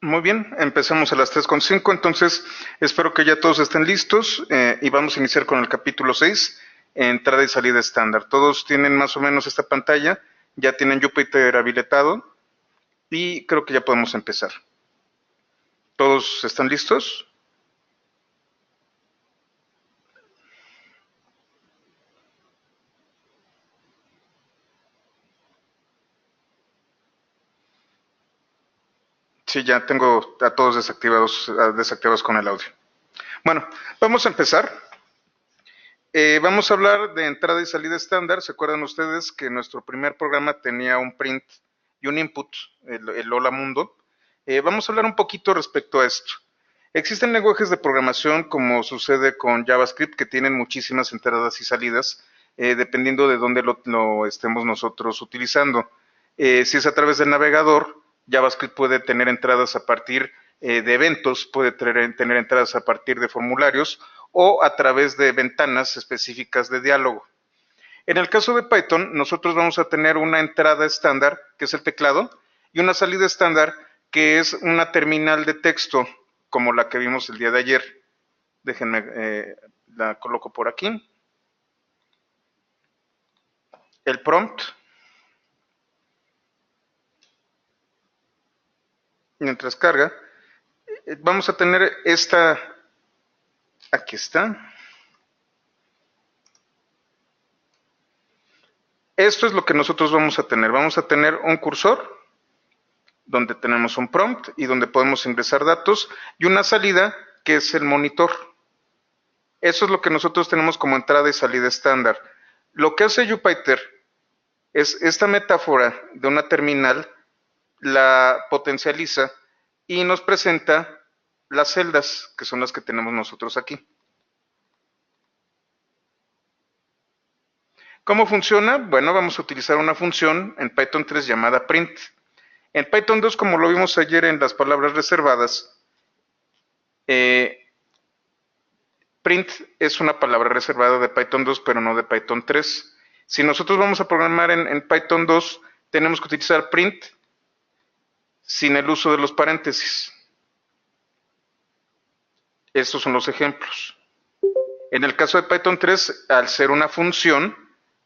Muy bien, empezamos a las 3:05, entonces espero que ya todos estén listos y vamos a iniciar con el capítulo 6, entrada y salida estándar. Todos tienen más o menos esta pantalla, ya tienen Jupyter habilitado y creo que ya podemos empezar. ¿Todos están listos? Sí, ya tengo a todos desactivados con el audio. Bueno, vamos a empezar. Vamos a hablar de entrada y salida estándar. ¿Se acuerdan ustedes que nuestro primer programa tenía un print y un input, el Hola Mundo? Vamos a hablar un poquito respecto a esto. Existen lenguajes de programación, como sucede con JavaScript, que tienen muchísimas entradas y salidas, dependiendo de dónde lo estemos nosotros utilizando. Si es a través del navegador, JavaScript puede tener entradas a partir de eventos, puede tener entradas a partir de formularios o a través de ventanas específicas de diálogo. En el caso de Python, nosotros vamos a tener una entrada estándar, que es el teclado, y una salida estándar, que es una terminal de texto, como la que vimos el día de ayer. Déjenme, la coloco por aquí. El prompt, mientras carga, vamos a tener esta, aquí está. Esto es lo que nosotros vamos a tener. Vamos a tener un cursor, donde tenemos un prompt y donde podemos ingresar datos, y una salida que es el monitor. Eso es lo que nosotros tenemos como entrada y salida estándar. Lo que hace Jupyter es esta metáfora de una terminal, la potencializa y nos presenta las celdas, que son las que tenemos nosotros aquí. ¿Cómo funciona? Bueno, vamos a utilizar una función en Python 3 llamada print. En Python 2, como lo vimos ayer en las palabras reservadas, eh, print es una palabra reservada de Python 2, pero no de Python 3. Si nosotros vamos a programar en Python 2, tenemos que utilizar print sin el uso de los paréntesis. Estos son los ejemplos. En el caso de Python 3, al ser una función,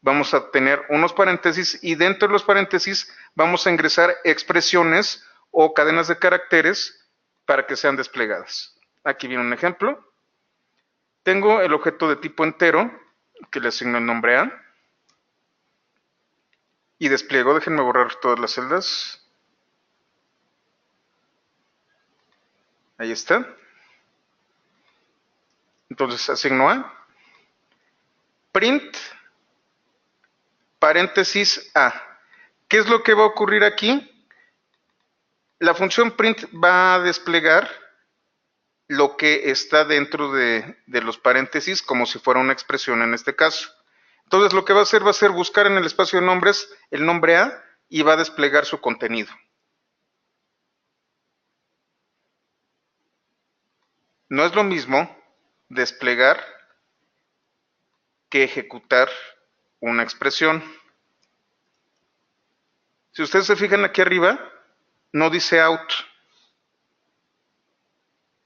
vamos a tener unos paréntesis y dentro de los paréntesis vamos a ingresar expresiones o cadenas de caracteres para que sean desplegadas. Aquí viene un ejemplo. Tengo el objeto de tipo entero, que le asigno el nombre A, y despliego. Déjenme borrar todas las celdas. Ahí está. Entonces asigno A, print, paréntesis A. ¿Qué es lo que va a ocurrir aquí? La función print va a desplegar lo que está dentro de los paréntesis, como si fuera una expresión en este caso. Entonces lo que va a ser buscar en el espacio de nombres el nombre A y va a desplegar su contenido. No es lo mismo desplegar que ejecutar una expresión. Si ustedes se fijan aquí arriba, no dice out.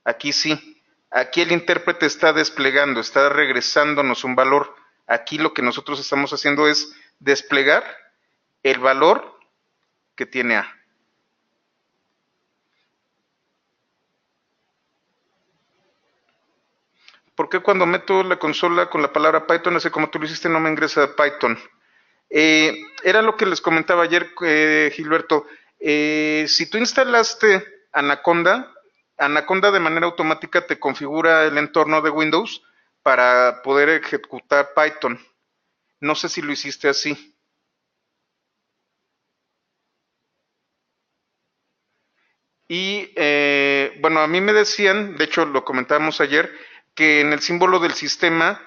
Aquí sí. Aquí el intérprete está desplegando, está regresándonos un valor. Aquí lo que nosotros estamos haciendo es desplegar el valor que tiene A. ¿Por qué cuando meto la consola con la palabra Python, así como tú lo hiciste, no me ingresa Python? Era lo que les comentaba ayer, Gilberto. Si tú instalaste Anaconda, Anaconda de manera automática te configura el entorno de Windows para poder ejecutar Python. No sé si lo hiciste así. Y bueno, a mí me decían, de hecho lo comentábamos ayer, que en el símbolo del sistema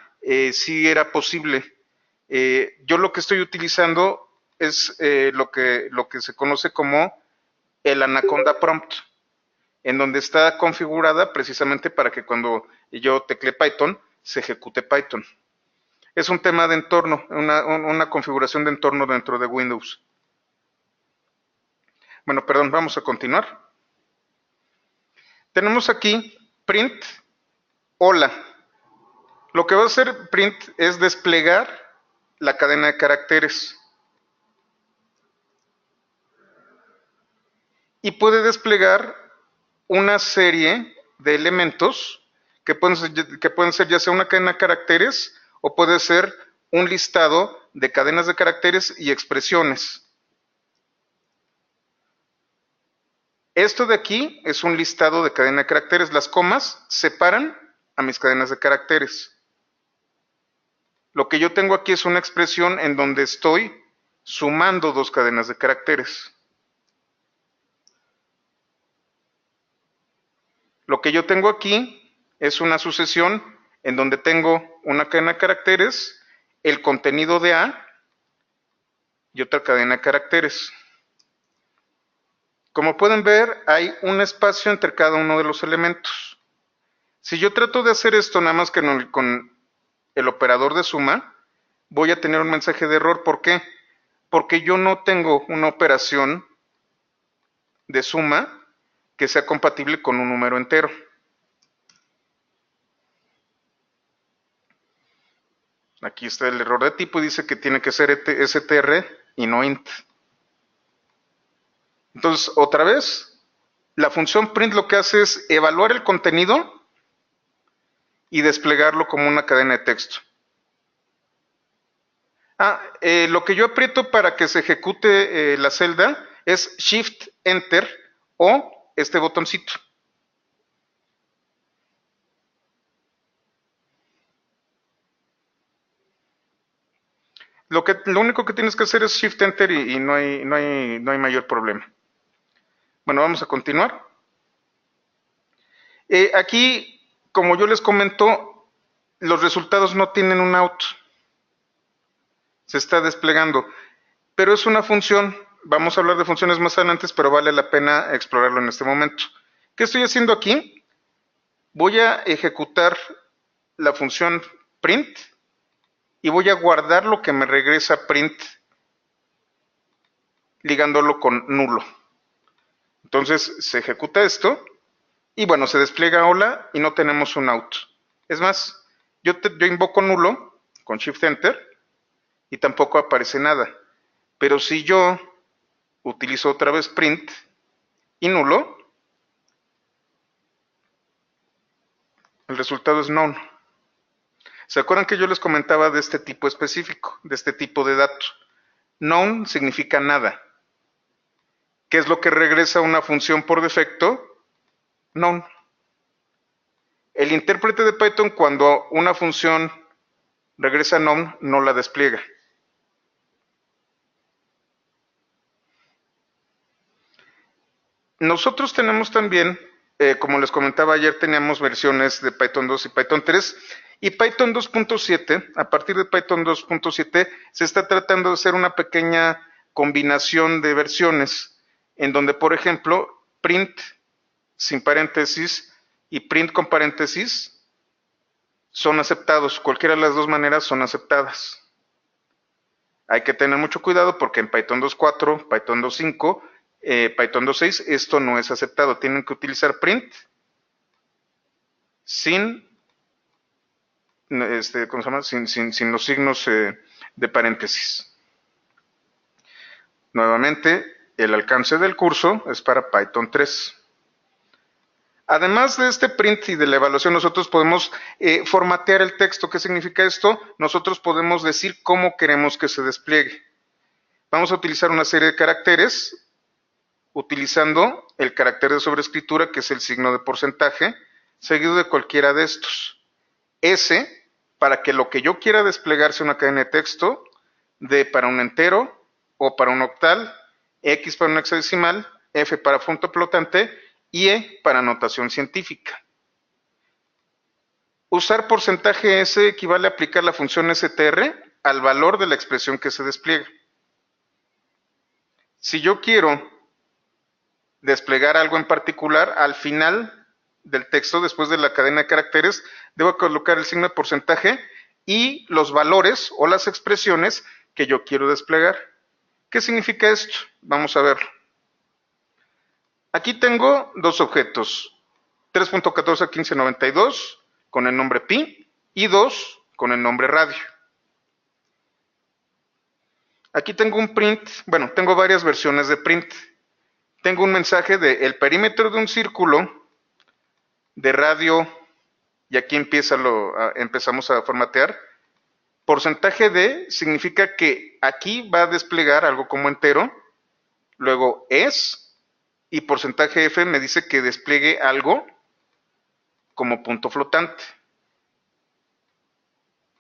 sí era posible. Yo lo que estoy utilizando es lo que se conoce como el Anaconda Prompt, en donde está configurada precisamente para que cuando yo teclee Python, se ejecute Python. Es un tema de entorno, una configuración de entorno dentro de Windows. Bueno, perdón, vamos a continuar. Tenemos aquí print hola. Lo que va a hacer print es desplegar la cadena de caracteres. Y puede desplegar una serie de elementos que pueden ser ya sea una cadena de caracteres o puede ser un listado de cadenas de caracteres y expresiones. Esto de aquí es un listado de cadena de caracteres. Las comas separan a mis cadenas de caracteres. Lo que yo tengo aquí es una expresión en donde estoy sumando dos cadenas de caracteres. Lo que yo tengo aquí es una sucesión en donde tengo una cadena de caracteres, el contenido de A y otra cadena de caracteres. Como pueden ver, hay un espacio entre cada uno de los elementos. Si yo trato de hacer esto nada más que con el operador de suma, voy a tener un mensaje de error. ¿Por qué? Porque yo no tengo una operación de suma que sea compatible con un número entero. Aquí está el error de tipo y dice que tiene que ser str y no int. Entonces, otra vez, la función print lo que hace es evaluar el contenido y desplegarlo como una cadena de texto. Lo que yo aprieto para que se ejecute la celda es Shift Enter o este botoncito. Lo único que tienes que hacer es Shift Enter y no hay mayor problema. Bueno, vamos a continuar. Aquí, como yo les comento, los resultados no tienen un out. Se está desplegando. Pero es una función. Vamos a hablar de funciones más adelante, pero vale la pena explorarlo en este momento. ¿Qué estoy haciendo aquí? Voy a ejecutar la función print y voy a guardar lo que me regresa print ligándolo con nulo. Entonces se ejecuta esto y bueno, se despliega hola y no tenemos un out. Es más, yo invoco nulo con Shift Enter y tampoco aparece nada. Pero si yo utilizo otra vez print y nulo, el resultado es none. ¿Se acuerdan que yo les comentaba de este tipo específico, de este tipo de dato? None significa nada. ¿Qué es lo que regresa una función por defecto? None. El intérprete de Python, cuando una función regresa none, no la despliega. Nosotros tenemos también, como les comentaba ayer, teníamos versiones de Python 2 y Python 3, y Python 2.7, a partir de Python 2.7, se está tratando de hacer una pequeña combinación de versiones, en donde, por ejemplo, print sin paréntesis y print con paréntesis son aceptados. Cualquiera de las dos maneras son aceptadas. Hay que tener mucho cuidado porque en Python 2.4, Python 2.5, Python 2.6 esto no es aceptado. Tienen que utilizar print sin, ¿cómo se llama? Sin los signos de paréntesis. Nuevamente, el alcance del curso es para Python 3. Además de este print y de la evaluación, nosotros podemos formatear el texto. ¿Qué significa esto? Nosotros podemos decir cómo queremos que se despliegue. Vamos a utilizar una serie de caracteres, utilizando el carácter de sobrescritura, que es el signo de porcentaje, seguido de cualquiera de estos. S, para que lo que yo quiera desplegar sea una cadena de texto, D para un entero, O para un octal, X para un hexadecimal, F para punto flotante, y E para notación científica. Usar porcentaje S equivale a aplicar la función str al valor de la expresión que se despliega. Si yo quiero desplegar algo en particular, al final del texto, después de la cadena de caracteres, debo colocar el signo de porcentaje y los valores o las expresiones que yo quiero desplegar. ¿Qué significa esto? Vamos a verlo. Aquí tengo dos objetos, 3.141592 con el nombre pi y 2 con el nombre radio. Aquí tengo un print, bueno, tengo varias versiones de print. Tengo un mensaje de el perímetro de un círculo de radio, y aquí empezamos a formatear. Porcentaje de significa que aquí va a desplegar algo como entero, luego es, y porcentaje F me dice que despliegue algo como punto flotante.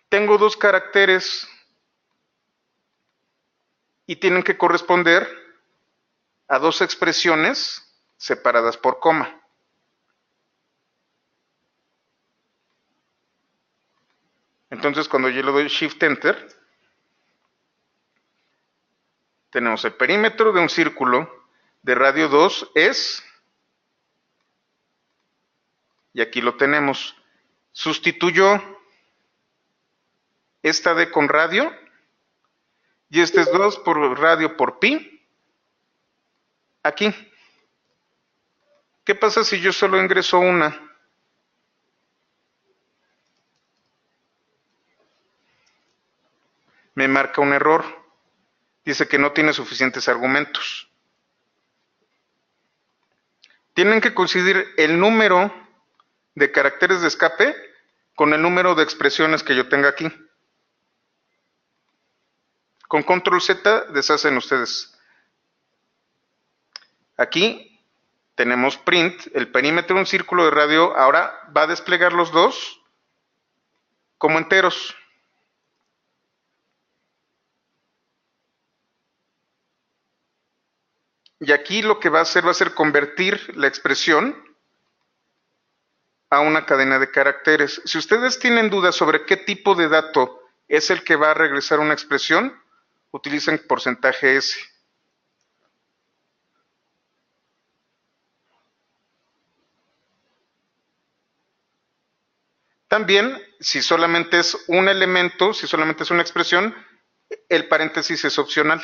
Tengo dos caracteres y tienen que corresponder a dos expresiones separadas por coma. Entonces, cuando yo le doy Shift Enter, tenemos el perímetro de un círculo de radio 2 es, y aquí lo tenemos. Sustituyo esta D con radio, y este es 2 por radio por pi, aquí. ¿Qué pasa si yo solo ingreso una? Me marca un error. Dice que no tiene suficientes argumentos. Tienen que coincidir el número de caracteres de escape con el número de expresiones que yo tenga aquí. Con control Z deshacen ustedes. Aquí tenemos print, el perímetro de un círculo de radio ahora va a desplegar los dos como enteros. Y aquí lo que va a ser convertir la expresión a una cadena de caracteres. Si ustedes tienen dudas sobre qué tipo de dato es el que va a regresar una expresión, utilicen porcentaje S. También, si solamente es un elemento, si solamente es una expresión, el paréntesis es opcional.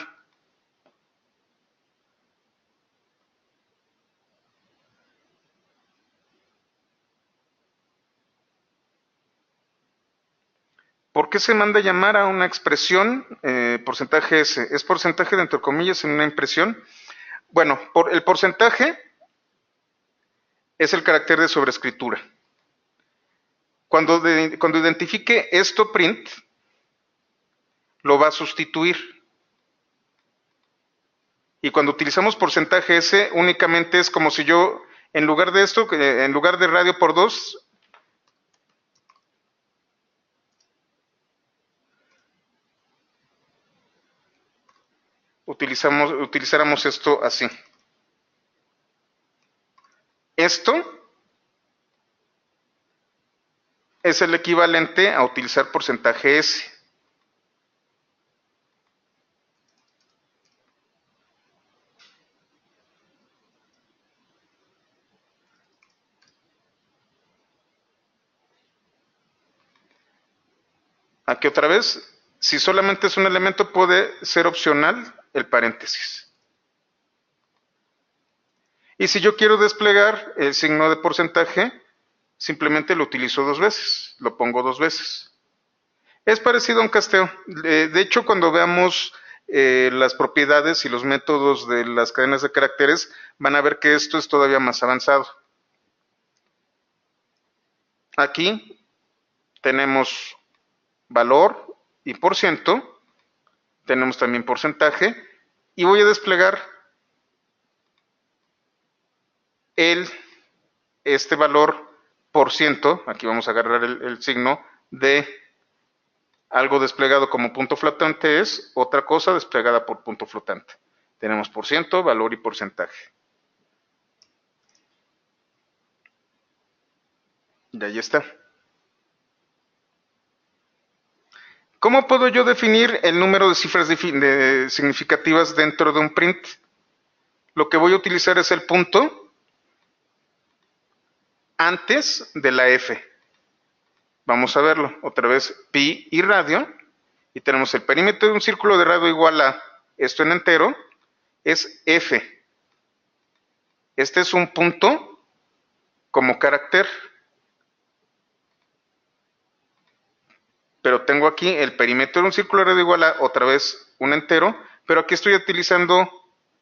¿Por qué se manda a llamar a una expresión porcentaje S? ¿Es porcentaje de entre comillas en una impresión? Bueno, el porcentaje es el carácter de sobrescritura. Cuando identifique esto print, lo va a sustituir. Y cuando utilizamos porcentaje S, únicamente es como si yo, en lugar de esto, en lugar de radio por 2, utilizáramos esto así. Esto es el equivalente a utilizar porcentaje S. Aquí otra vez, si solamente es un elemento puede ser opcional el paréntesis. Y si yo quiero desplegar el signo de porcentaje, simplemente lo utilizo dos veces, lo pongo dos veces. Es parecido a un casteo. De hecho, cuando veamos las propiedades y los métodos de las cadenas de caracteres, van a ver que esto es todavía más avanzado. Aquí tenemos valor y por ciento, tenemos también porcentaje, y voy a desplegar este valor por ciento, aquí vamos a agarrar el signo de algo desplegado como punto flotante es otra cosa desplegada por punto flotante. Tenemos por ciento, valor y porcentaje. Y ahí está. ¿Cómo puedo yo definir el número de cifras significativas dentro de un print? Lo que voy a utilizar es el punto antes de la F. Vamos a verlo. Otra vez pi y radio. Y tenemos el perímetro de un círculo de radio igual a, esto en entero, es F. Este es un punto como carácter, pero tengo aquí el perímetro de un círculo radio igual a otra vez un entero, pero aquí estoy utilizando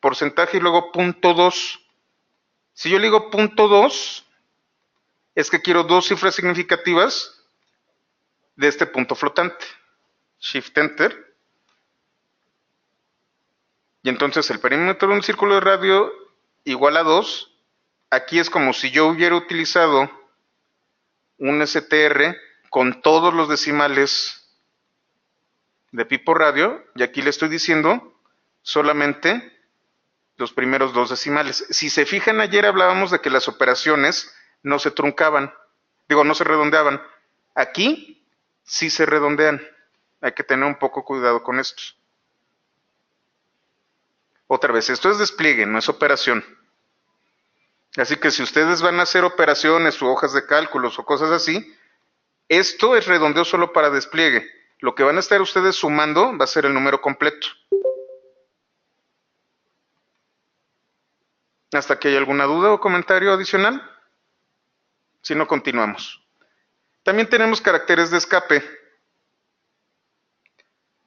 porcentaje y luego .2. Si yo le digo .2, es que quiero dos cifras significativas de este punto flotante. Shift Enter. Y entonces el perímetro de un círculo de radio igual a 2. Aquí es como si yo hubiera utilizado un STR con todos los decimales de pi por radio, y aquí le estoy diciendo solamente los primeros dos decimales. Si se fijan, ayer hablábamos de que las operaciones no se truncaban, no se redondeaban. Aquí sí se redondean. Hay que tener un poco cuidado con esto. Otra vez, esto es despliegue, no es operación. Así que si ustedes van a hacer operaciones o hojas de cálculos o cosas así, esto es redondeo solo para despliegue. Lo que van a estar ustedes sumando va a ser el número completo. ¿Hasta aquí hay alguna duda o comentario adicional? Si no, continuamos. También tenemos caracteres de escape,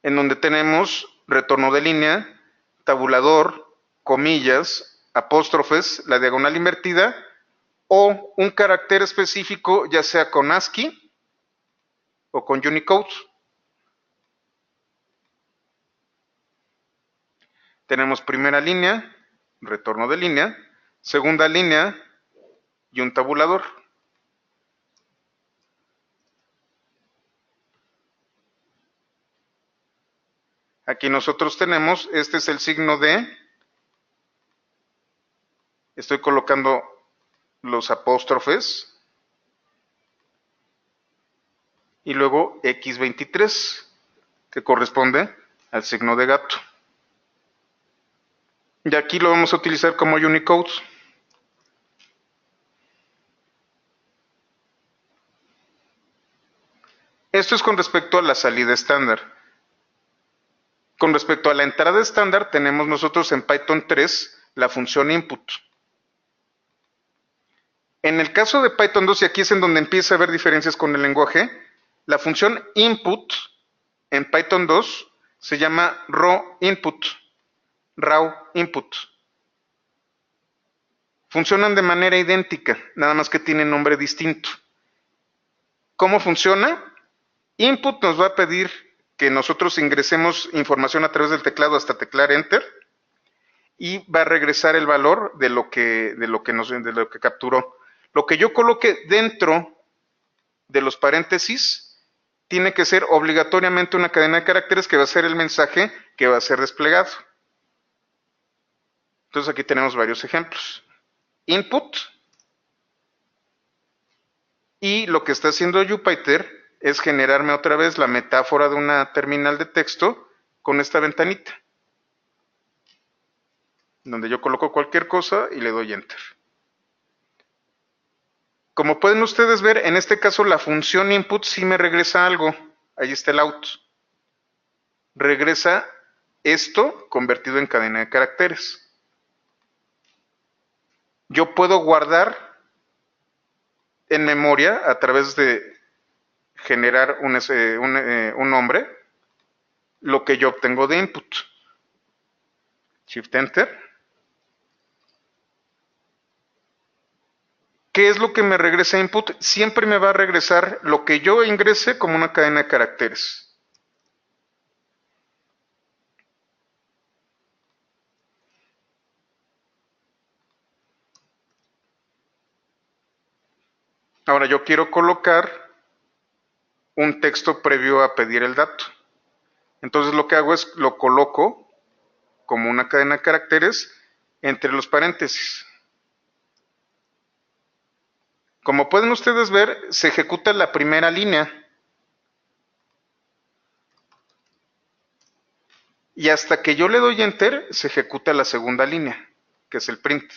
en donde tenemos retorno de línea, tabulador, comillas, apóstrofes, la diagonal invertida, o un carácter específico, ya sea con ASCII o con Unicode. Tenemos primera línea, retorno de línea, segunda línea y un tabulador. Aquí nosotros tenemos, este es el signo de, estoy colocando los apóstrofes, y luego X23, que corresponde al signo de gato. Y aquí lo vamos a utilizar como Unicode. Esto es con respecto a la salida estándar. Con respecto a la entrada estándar, tenemos nosotros en Python 3 la función input. En el caso de Python 2, y aquí es en donde empieza a haber diferencias con el lenguaje, la función input en Python 2 se llama raw input. Funcionan de manera idéntica, nada más que tienen nombre distinto. ¿Cómo funciona? Input nos va a pedir que nosotros ingresemos información a través del teclado hasta teclar Enter, y va a regresar el valor de lo que capturó. Lo que yo coloque dentro de los paréntesis tiene que ser obligatoriamente una cadena de caracteres que va a ser el mensaje que va a ser desplegado. Entonces aquí tenemos varios ejemplos. Input, y lo que está haciendo Jupyter es generarme otra vez la metáfora de una terminal de texto con esta ventanita, donde yo coloco cualquier cosa y le doy Enter. Como pueden ustedes ver, en este caso la función input sí me regresa algo. Ahí está el out. Regresa esto convertido en cadena de caracteres. Yo puedo guardar en memoria a través de generar un nombre lo que yo obtengo de input. Shift Enter. ¿Qué es lo que me regresa input? Siempre me va a regresar lo que yo ingrese como una cadena de caracteres. Ahora yo quiero colocar un texto previo a pedir el dato. Entonces lo que hago es lo coloco como una cadena de caracteres entre los paréntesis. Como pueden ustedes ver, se ejecuta la primera línea. Y hasta que yo le doy Enter, se ejecuta la segunda línea, que es el print.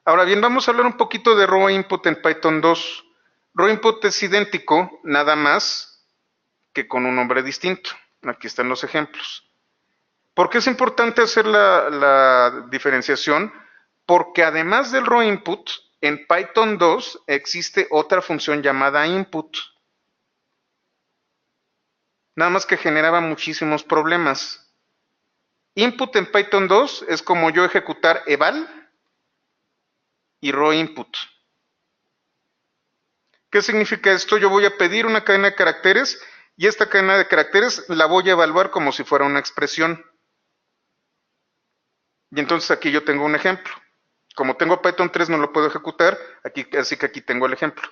Ahora bien, vamos a hablar un poquito de raw input en Python 2. Raw input es idéntico, nada más que con un nombre distinto. Aquí están los ejemplos. ¿Por qué es importante hacer la diferenciación? Porque además del raw input, en Python 2 existe otra función llamada input. Nada más que generaba muchísimos problemas. Input en Python 2 es como yo ejecutar eval y raw input. ¿Qué significa esto? Yo voy a pedir una cadena de caracteres y esta cadena de caracteres la voy a evaluar como si fuera una expresión. Y entonces aquí yo tengo un ejemplo. Como tengo Python 3 no lo puedo ejecutar, así que aquí tengo el ejemplo.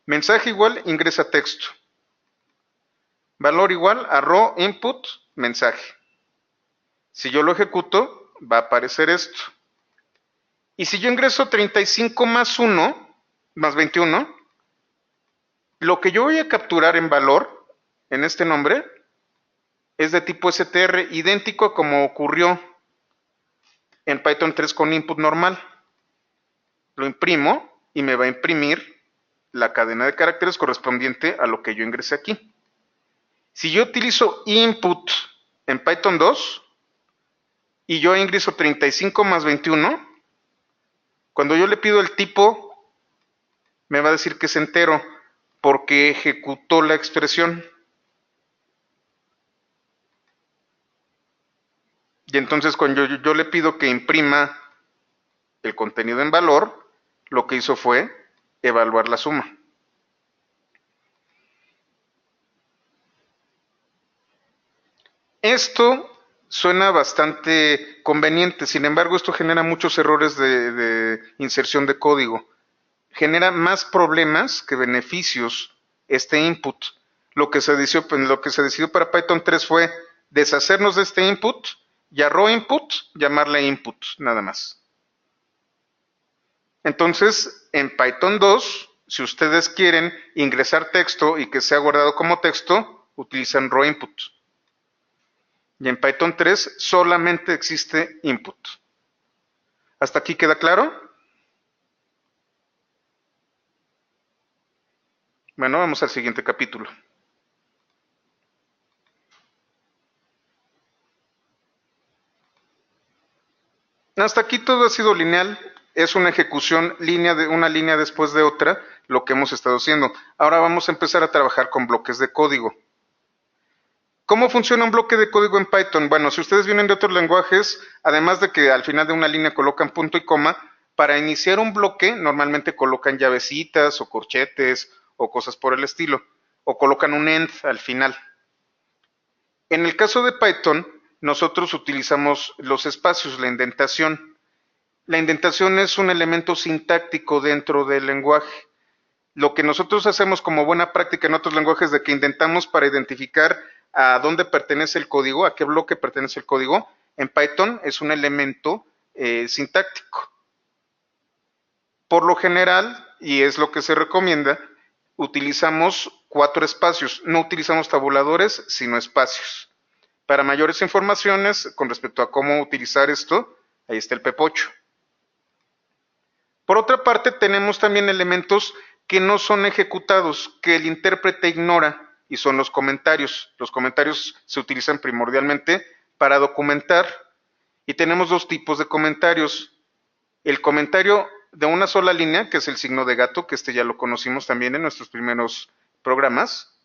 Mensaje igual ingresa texto. Valor igual a raw input mensaje. Si yo lo ejecuto, va a aparecer esto. Y si yo ingreso 35 más 1, más 21, lo que yo voy a capturar en valor, en este nombre, es de tipo str, idéntico a como ocurrió en Python 3 con input normal. Lo imprimo y me va a imprimir la cadena de caracteres correspondiente a lo que yo ingresé aquí. Si yo utilizo input en Python 2 y yo ingreso 35 más 21, cuando yo le pido el tipo, me va a decir que es entero porque ejecutó la expresión. Y entonces cuando yo le pido que imprima el contenido en valor, lo que hizo fue evaluar la suma. Esto suena bastante conveniente, sin embargo esto genera muchos errores de inserción de código. Genera más problemas que beneficios este input. Lo que se decidió para Python 3 fue deshacernos de este input y a raw input llamarle input, nada más. Entonces, en Python 2, si ustedes quieren ingresar texto y que sea guardado como texto, utilizan raw input. Y en Python 3 solamente existe input. ¿Hasta aquí queda claro? Bueno, vamos al siguiente capítulo. Hasta aquí todo ha sido lineal, es una ejecución una línea después de otra, lo que hemos estado haciendo. Ahora vamos a empezar a trabajar con bloques de código. ¿Cómo funciona un bloque de código en Python? Bueno, si ustedes vienen de otros lenguajes, además de que al final de una línea colocan punto y coma, para iniciar un bloque normalmente colocan llavecitas o corchetes o cosas por el estilo, o colocan un end al final. En el caso de Python, nosotros utilizamos los espacios, la indentación. La indentación es un elemento sintáctico dentro del lenguaje. Lo que nosotros hacemos como buena práctica en otros lenguajes de que indentamos para identificar a dónde pertenece el código, a qué bloque pertenece el código, en Python es un elemento sintáctico. Por lo general, y es lo que se recomienda, utilizamos 4 espacios, no utilizamos tabuladores, sino espacios. Para mayores informaciones con respecto a cómo utilizar esto, ahí está el pepocho. Por otra parte, tenemos también elementos que no son ejecutados, que el intérprete ignora, y son los comentarios. Los comentarios se utilizan primordialmente para documentar, y tenemos 2 tipos de comentarios. El comentario de una sola línea, que es el signo de gato, que ya lo conocimos también en nuestros primeros programas,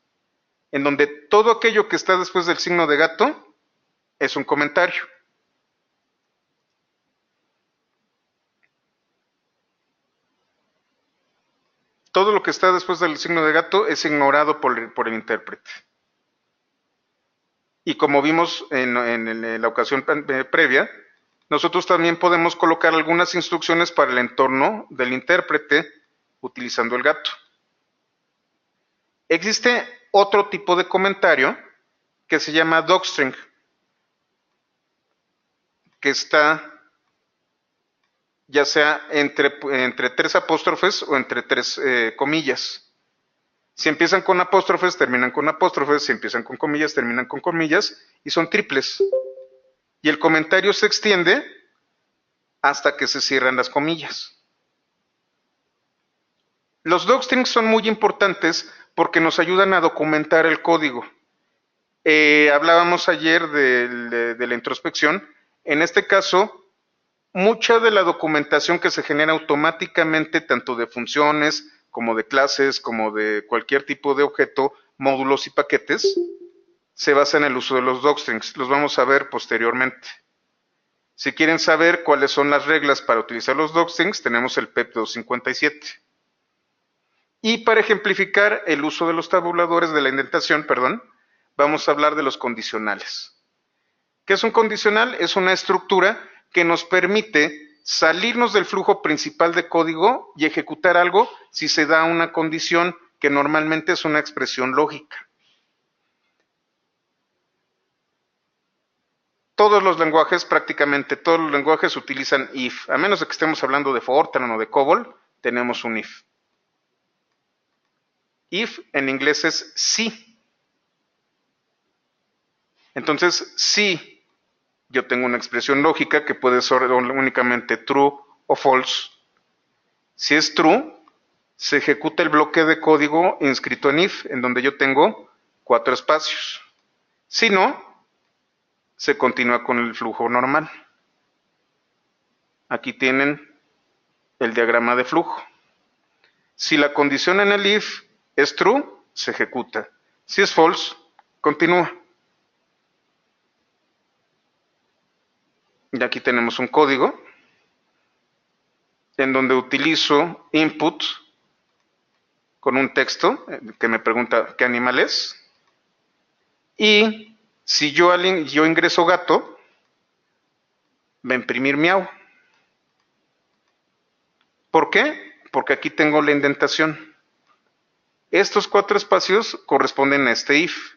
en donde todo aquello que está después del signo de gato es un comentario. Todo lo que está después del signo de gato es ignorado por el intérprete. Y como vimos en la ocasión previa, nosotros también podemos colocar algunas instrucciones para el entorno del intérprete utilizando el gato. Existe otro tipo de comentario que se llama docstring, que está ya sea entre 3 apóstrofes o entre 3 comillas. Si empiezan con apóstrofes, terminan con apóstrofes, si empiezan con comillas, terminan con comillas, y son triples. Y el comentario se extiende hasta que se cierran las comillas. Los docstrings son muy importantes porque nos ayudan a documentar el código. Hablábamos ayer de la introspección. En este caso, mucha de la documentación que se genera automáticamente, tanto de funciones como de clases, como de cualquier tipo de objeto, módulos y paquetes, se basa en el uso de los docstrings. Los vamos a ver posteriormente. Si quieren saber cuáles son las reglas para utilizar los docstrings, tenemos el PEP 257. Y para ejemplificar el uso de los tabuladores de la indentación, vamos a hablar de los condicionales. ¿Qué es un condicional? Es una estructura que nos permite salirnos del flujo principal de código y ejecutar algo si se da una condición que normalmente es una expresión lógica. Todos los lenguajes, prácticamente todos los lenguajes utilizan if. A menos de que estemos hablando de Fortran o de COBOL, tenemos un if. If en inglés es si. Entonces, si yo tengo una expresión lógica que puede ser únicamente true o false, si es true, se ejecuta el bloque de código inscrito en if, en donde yo tengo 4 espacios. Si no, se continúa con el flujo normal. Aquí tienen el diagrama de flujo. Si la condición en el if es true, se ejecuta. Si es false, continúa. Y aquí tenemos un código en donde utilizo input con un texto que me pregunta qué animal es. Y si yo ingreso gato, va a imprimir miau. ¿Por qué? Porque aquí tengo la indentación. Estos 4 espacios corresponden a este if.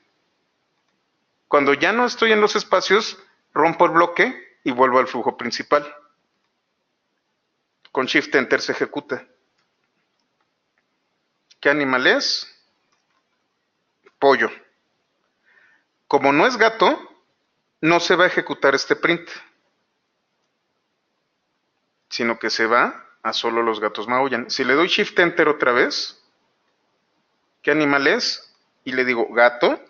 Cuando ya no estoy en los espacios, rompo el bloque y vuelvo al flujo principal. Con Shift Enter se ejecuta. ¿Qué animal es? Pollo. Como no es gato, no se va a ejecutar este print, sino que se va a solo los gatos maullan. Si le doy Shift Enter otra vez, ¿qué animal es? Y le digo gato.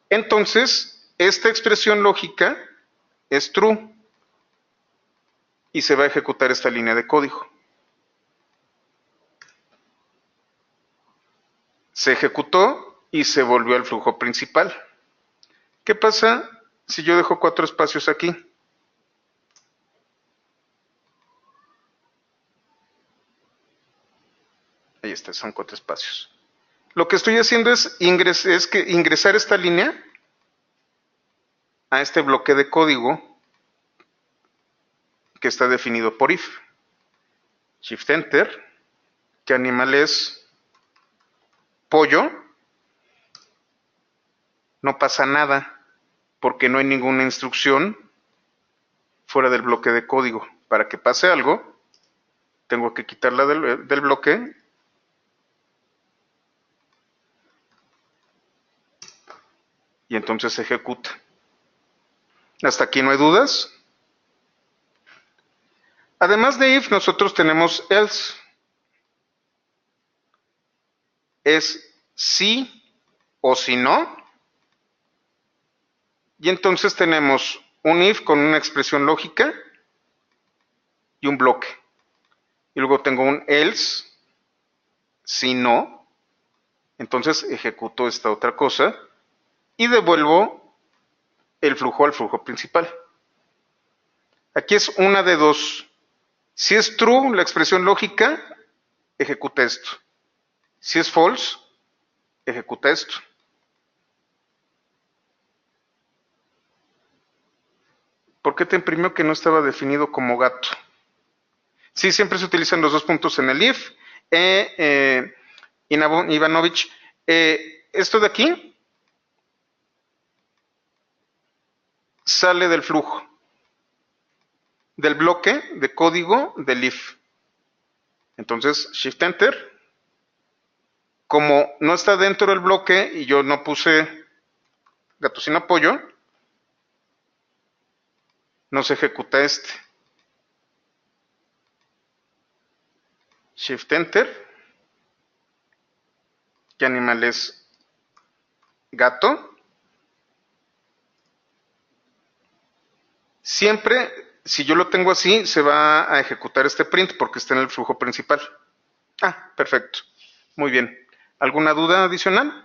Entonces, esta expresión lógica es true y se va a ejecutar esta línea de código. Se ejecutó y se volvió al flujo principal. ¿Qué pasa si yo dejo 4 espacios aquí? Ahí está, son 4 espacios. Lo que estoy haciendo es ingresar esta línea a este bloque de código que está definido por if. Shift Enter. ¿Qué animal es? Pollo. No pasa nada porque no hay ninguna instrucción fuera del bloque de código. Para que pase algo, tengo que quitarla del bloque y entonces se ejecuta. ¿Hasta aquí no hay dudas? Además de if, nosotros tenemos else. Es si o si no. Y entonces tenemos un if con una expresión lógica y un bloque. Y luego tengo un else, si no. Entonces ejecuto esta otra cosa y devuelvo el flujo al flujo principal. Aquí es una de dos. Si es true, la expresión lógica, ejecuta esto. Si es false, ejecuta esto. ¿Por qué te imprimió que no estaba definido como gato? Sí, siempre se utilizan los 2 puntos en el if. Ivanovich, esto de aquí sale del flujo, del bloque de código del if. Entonces, Shift Enter. Como no está dentro del bloque y yo no puse gato sin apoyo, no se ejecuta este. Shift Enter. ¿Qué animal es? Gato. Siempre Si yo lo tengo así, se va a ejecutar este print porque está en el flujo principal. Ah, perfecto. Muy bien. ¿Alguna duda adicional?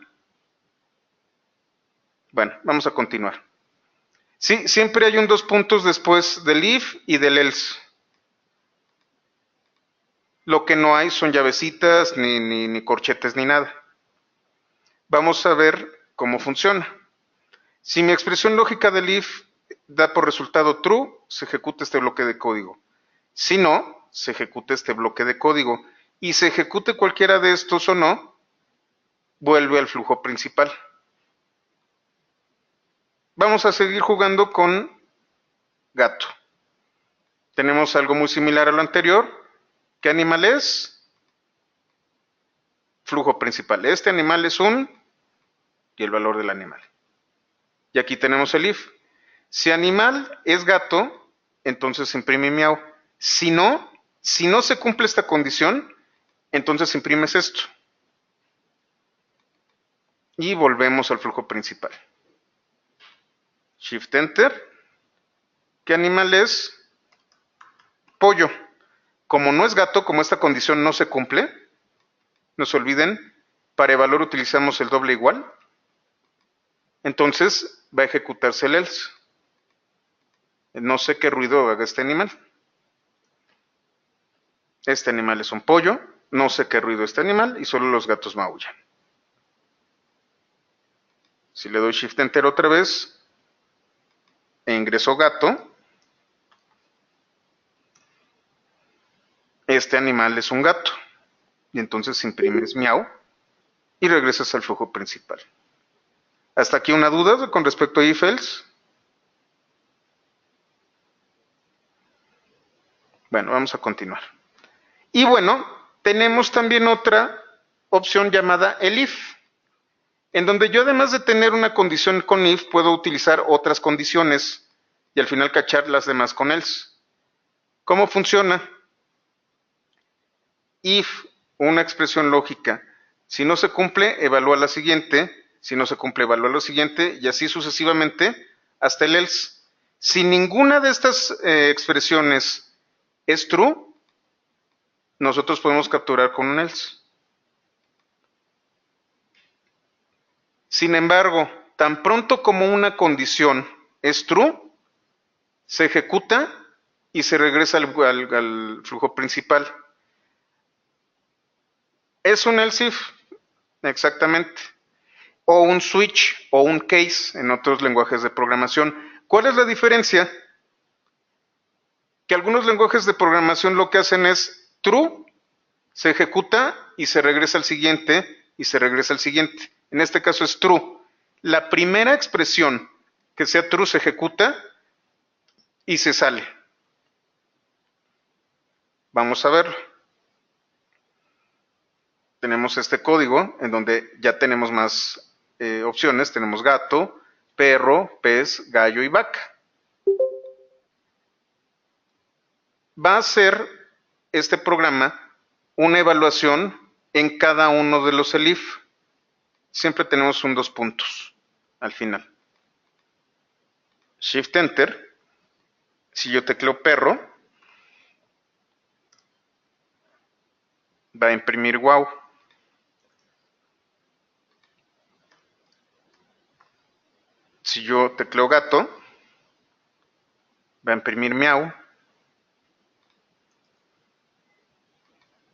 Bueno, vamos a continuar. Sí, siempre hay un dos puntos después del if y del else. Lo que no hay son llavecitas, ni corchetes, ni nada. Vamos a ver cómo funciona. Si mi expresión lógica del if da por resultado true, se ejecuta este bloque de código. Si no, se ejecuta este bloque de código. Y se ejecute cualquiera de estos o no, vuelve al flujo principal. Vamos a seguir jugando con gato. Tenemos algo muy similar a lo anterior. ¿Qué animal es? Flujo principal. Este animal es un y el valor del animal. Y aquí tenemos el if. Si animal es gato, entonces imprime miau. Si no se cumple esta condición, entonces imprimes esto. Y volvemos al flujo principal. Shift Enter. ¿Qué animal es? Pollo. Como no es gato, como esta condición no se cumple, no se olviden, para valor utilizamos el doble igual. Entonces va a ejecutarse el else. No sé qué ruido haga este animal. Este animal es un pollo. No sé qué ruido este animal y solo los gatos maullan. Si le doy Shift Enter otra vez e ingreso gato, este animal es un gato. Y entonces imprimes miau y regresas al flujo principal. ¿Hasta aquí una duda con respecto a if-else? Bueno, vamos a continuar. Y bueno, tenemos también otra opción llamada el if, en donde yo además de tener una condición con if, puedo utilizar otras condiciones y al final cachar las demás con else. ¿Cómo funciona? If, una expresión lógica, si no se cumple, evalúa la siguiente, si no se cumple, evalúa la siguiente, y así sucesivamente hasta el else. Si ninguna de estas expresiones es true, nosotros podemos capturar con un else. Sin embargo, tan pronto como una condición es true, se ejecuta y se regresa al flujo principal. Es un else if, exactamente. O un switch o un case en otros lenguajes de programación. ¿Cuál es la diferencia? Que algunos lenguajes de programación lo que hacen es true, se ejecuta y se regresa al siguiente y se regresa al siguiente. En este caso es true. La primera expresión que sea true se ejecuta y se sale. Vamos a verlo. Tenemos este código en donde ya tenemos más opciones. Tenemos gato, perro, pez, gallo y vaca. Va a hacer este programa una evaluación en cada uno de los elif. Siempre tenemos un dos puntos al final. Shift Enter. Si yo tecleo perro, va a imprimir wow. Si yo tecleo gato, va a imprimir miau.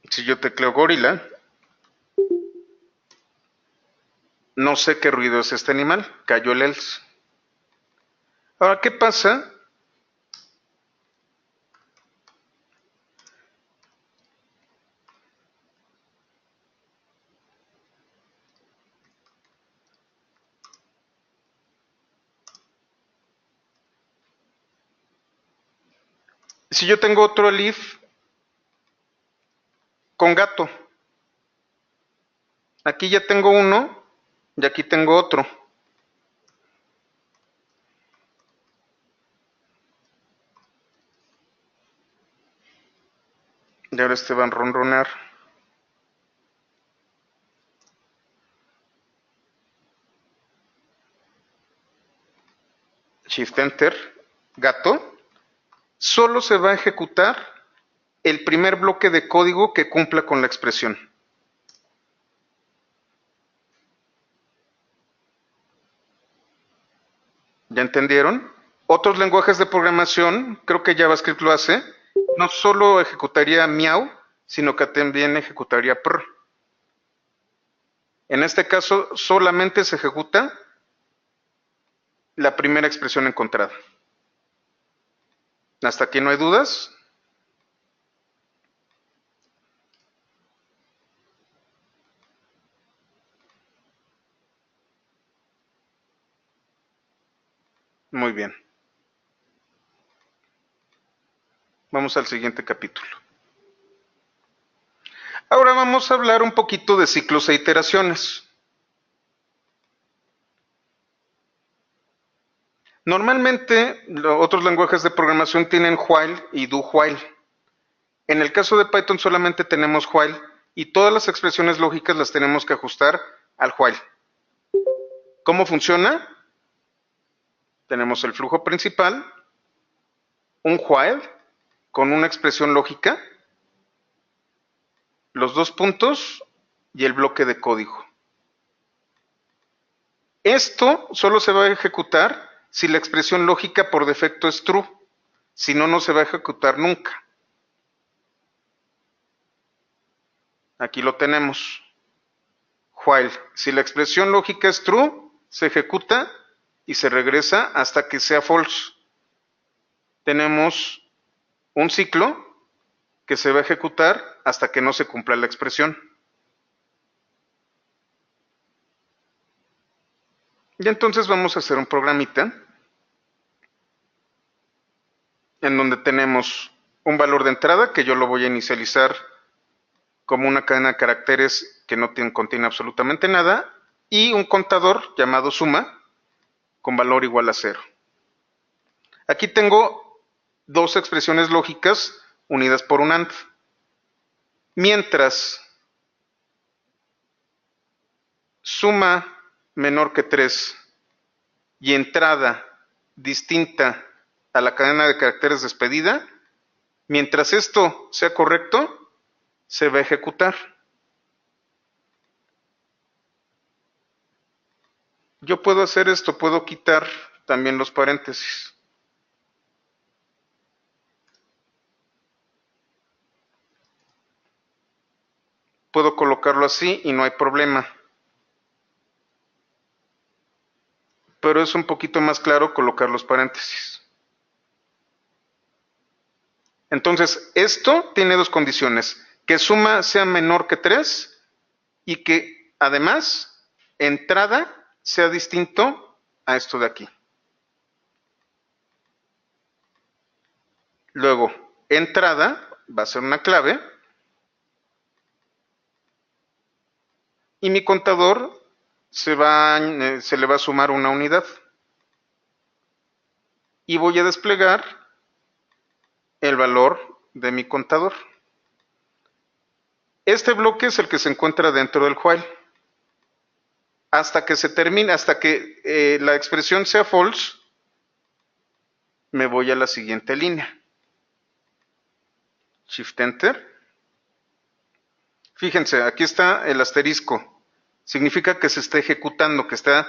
Si yo tecleo gorila, no sé qué ruido es este animal, cayó el else. Ahora, ¿qué pasa? Si yo tengo otro elif con gato, aquí ya tengo uno y aquí tengo otro. Y ahora este va a ronronear. Shift Enter, gato. solo se va a ejecutar el primer bloque de código que cumpla con la expresión. ¿Ya entendieron? Otros lenguajes de programación, creo que JavaScript lo hace, no solo ejecutaría meow, sino que también ejecutaría prr. En este caso, solamente se ejecuta la primera expresión encontrada. ¿Hasta aquí no hay dudas? Muy bien. Vamos al siguiente capítulo. Ahora vamos a hablar un poquito de ciclos e iteraciones. Normalmente, otros lenguajes de programación tienen while y do while. En el caso de Python solamente tenemos while y todas las expresiones lógicas las tenemos que ajustar al while. ¿Cómo funciona? Tenemos el flujo principal, un while con una expresión lógica, los dos puntos y el bloque de código. Esto solo se va a ejecutar si la expresión lógica por defecto es true, si no, no se va a ejecutar nunca. Aquí lo tenemos. While, si la expresión lógica es true, se ejecuta y se regresa hasta que sea false. Tenemos un ciclo que se va a ejecutar hasta que no se cumpla la expresión. Y entonces vamos a hacer un programita en donde tenemos un valor de entrada que yo lo voy a inicializar como una cadena de caracteres que no contiene absolutamente nada y un contador llamado suma con valor igual a 0. Aquí tengo dos expresiones lógicas unidas por un AND. Mientras suma menor que 3 y entrada distinta a la cadena de caracteres despedida, mientras esto sea correcto, se va a ejecutar. Yo puedo hacer esto, puedo quitar también los paréntesis. Puedo colocarlo así y no hay problema. Pero es un poquito más claro colocar los paréntesis. Entonces, esto tiene dos condiciones. Que suma sea menor que 3 y que además entrada sea distinto a esto de aquí. Luego, entrada va a ser una clave y mi contador se le va a sumar una unidad. Y voy a desplegar el valor de mi contador. Este bloque es el que se encuentra dentro del while. Hasta que se termine, hasta que la expresión sea false, me voy a la siguiente línea. Shift Enter. Fíjense, aquí está el asterisco. Significa que se está ejecutando, que está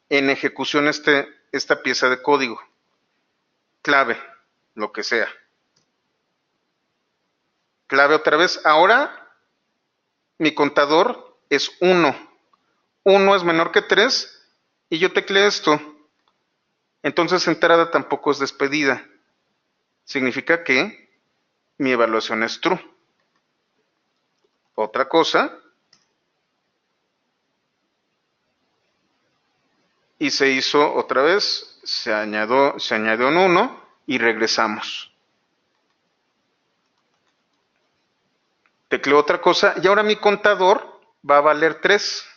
en ejecución esta pieza de código. Clave, lo que sea. Clave otra vez. Ahora mi contador es 1. 1 es menor que 3 y yo tecleé esto. Entonces entrada tampoco es despedida. Significa que mi evaluación es true. Otra cosa. Y se hizo otra vez, se añadió un 1 y regresamos. Tecleo otra cosa y ahora mi contador va a valer 3.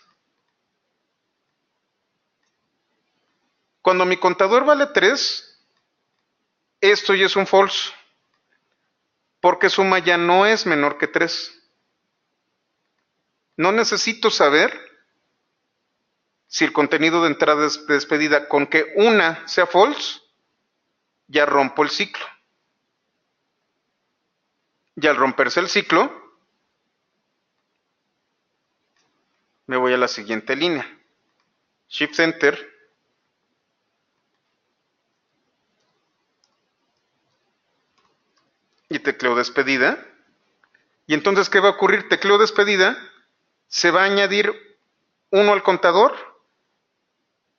Cuando mi contador vale 3, esto ya es un false, porque suma ya no es menor que 3. No necesito saber si el contenido de entrada es despedida. Con que una sea false, ya rompo el ciclo. Y al romperse el ciclo, me voy a la siguiente línea. Shift Enter. Y tecleo despedida. Y entonces, ¿qué va a ocurrir? Tecleo despedida, se va a añadir 1 al contador,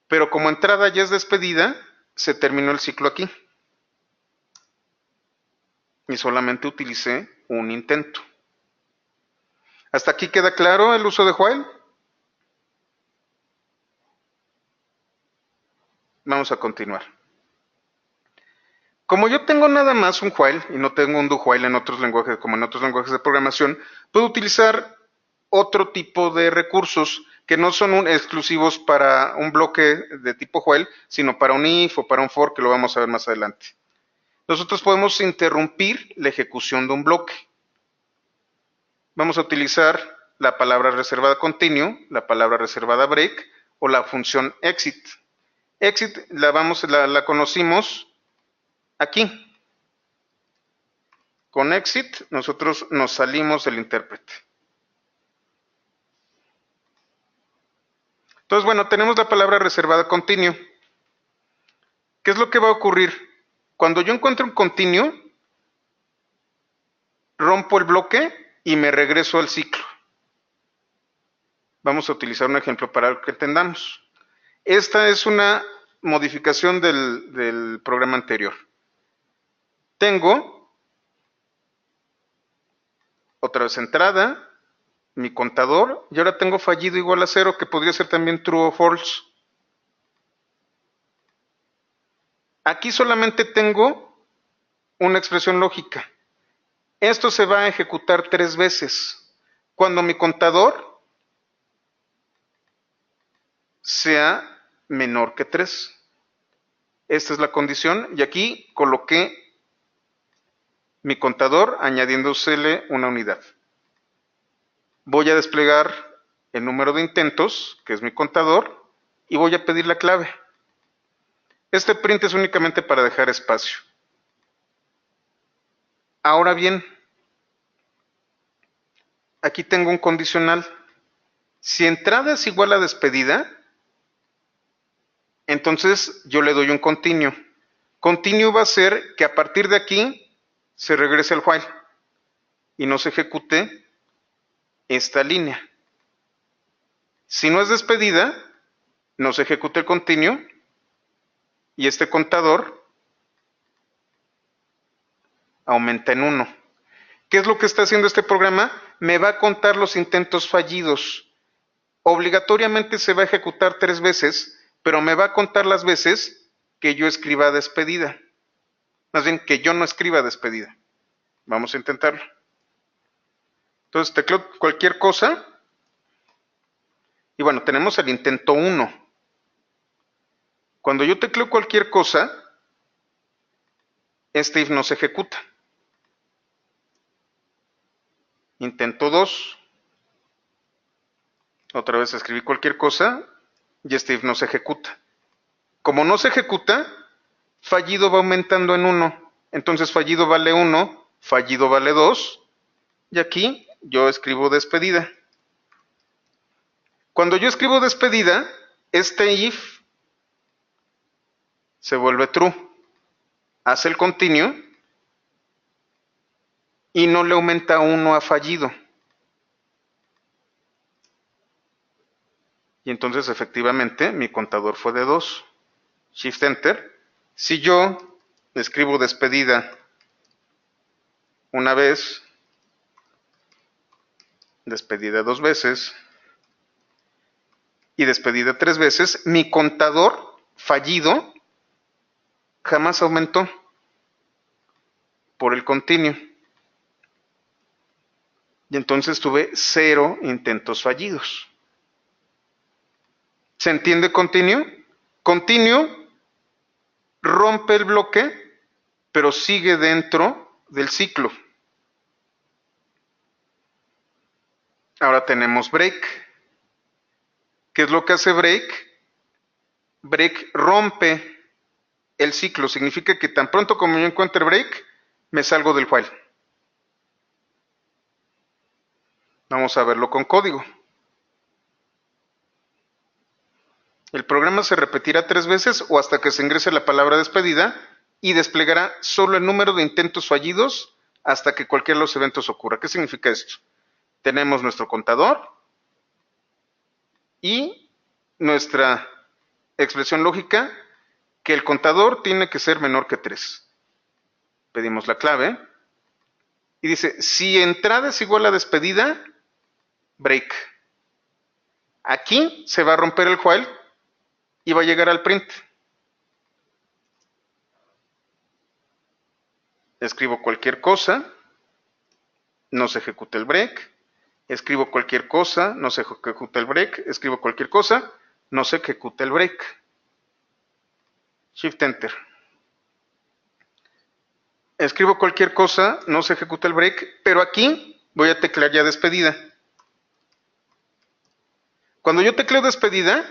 pero como entrada ya es despedida, se terminó el ciclo aquí. Y solamente utilicé un intento. ¿Hasta aquí queda claro el uso de while? Vamos a continuar. Como yo tengo nada más un while y no tengo un do while en otros lenguajes, como en otros lenguajes de programación, puedo utilizar otro tipo de recursos que no son exclusivos para un bloque de tipo while, sino para un if o para un for, que lo vamos a ver más adelante. Nosotros podemos interrumpir la ejecución de un bloque. Vamos a utilizar la palabra reservada continue, la palabra reservada break o la función exit. Exit la conocimos aquí. Con exit nosotros nos salimos del intérprete. Entonces, bueno, tenemos la palabra reservada continue. ¿Qué es lo que va a ocurrir? Cuando yo encuentro un continuo, rompo el bloque y me regreso al ciclo. Vamos a utilizar un ejemplo para que entendamos. Esta es una modificación del programa anterior. Tengo otra vez entrada, mi contador, y ahora tengo fallido igual a 0, que podría ser también true o false. Aquí solamente tengo una expresión lógica. Esto se va a ejecutar 3 veces. Cuando mi contador sea menor que 3. Esta es la condición y aquí coloqué mi contador añadiéndosele una unidad. Voy a desplegar el número de intentos, que es mi contador, y voy a pedir la clave. Este print es únicamente para dejar espacio. Ahora bien, aquí tengo un condicional. Si entrada es igual a despedida, entonces yo le doy un continuo. Continuo va a ser que a partir de aquí se regrese al while y no se ejecute esta línea. Si no es despedida, no se ejecute el continuo y este contador aumenta en 1. ¿Qué es lo que está haciendo este programa? Me va a contar los intentos fallidos. Obligatoriamente se va a ejecutar 3 veces, pero me va a contar las veces que yo escriba despedida. Más bien, que yo no escriba despedida. Vamos a intentarlo. Entonces, tecleo cualquier cosa. Y bueno, tenemos el intento 1. Cuando yo tecleo cualquier cosa, este if no se ejecuta. Intento 2. Otra vez escribí cualquier cosa y este if no se ejecuta. Como no se ejecuta, fallido va aumentando en 1. Entonces fallido vale 1, fallido vale 2. Y aquí yo escribo despedida. Cuando yo escribo despedida, este if se vuelve true. Hace el continuo y no le aumenta 1 a fallido. Y entonces efectivamente mi contador fue de 2. Shift Enter. Si yo escribo despedida una vez, despedida 2 veces y despedida 3 veces, mi contador fallido jamás aumentó por el continuo. Y entonces tuve 0 intentos fallidos. ¿Se entiende continuo? Continuo rompe el bloque, pero sigue dentro del ciclo. Ahora tenemos break. ¿Qué es lo que hace break? Break rompe el ciclo. Significa que tan pronto como yo encuentre break, me salgo del while. Vamos a verlo con código. El programa se repetirá 3 veces o hasta que se ingrese la palabra despedida y desplegará solo el número de intentos fallidos hasta que cualquiera de los eventos ocurra. ¿Qué significa esto? Tenemos nuestro contador y nuestra expresión lógica que el contador tiene que ser menor que 3. Pedimos la clave y dice, si entrada es igual a despedida, break. Aquí se va a romper el while y va a llegar al print. Escribo cualquier cosa, no se ejecuta el break. Escribo cualquier cosa, no se ejecuta el break. Escribo cualquier cosa, no se ejecuta el break. Shift Enter. Escribo cualquier cosa, no se ejecuta el break, pero aquí voy a teclear ya despedida. Cuando yo tecleo despedida,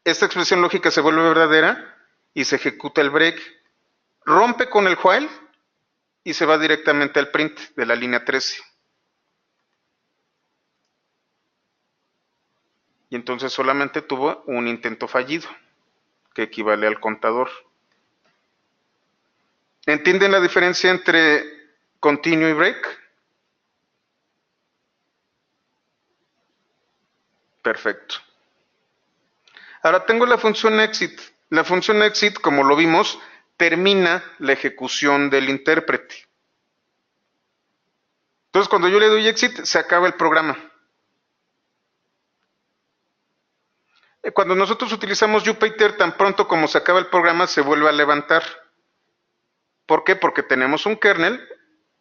esta expresión lógica se vuelve verdadera y se ejecuta el break. Rompe con el while y se va directamente al print de la línea 13. Y entonces solamente tuvo un intento fallido, que equivale al contador. ¿Entienden la diferencia entre continue y break? Perfecto. Ahora tengo la función exit. La función exit, como lo vimos, termina la ejecución del intérprete. Entonces, cuando yo le doy exit, se acaba el programa. Cuando nosotros utilizamos Jupyter, tan pronto como se acaba el programa, se vuelve a levantar. ¿Por qué? Porque tenemos un kernel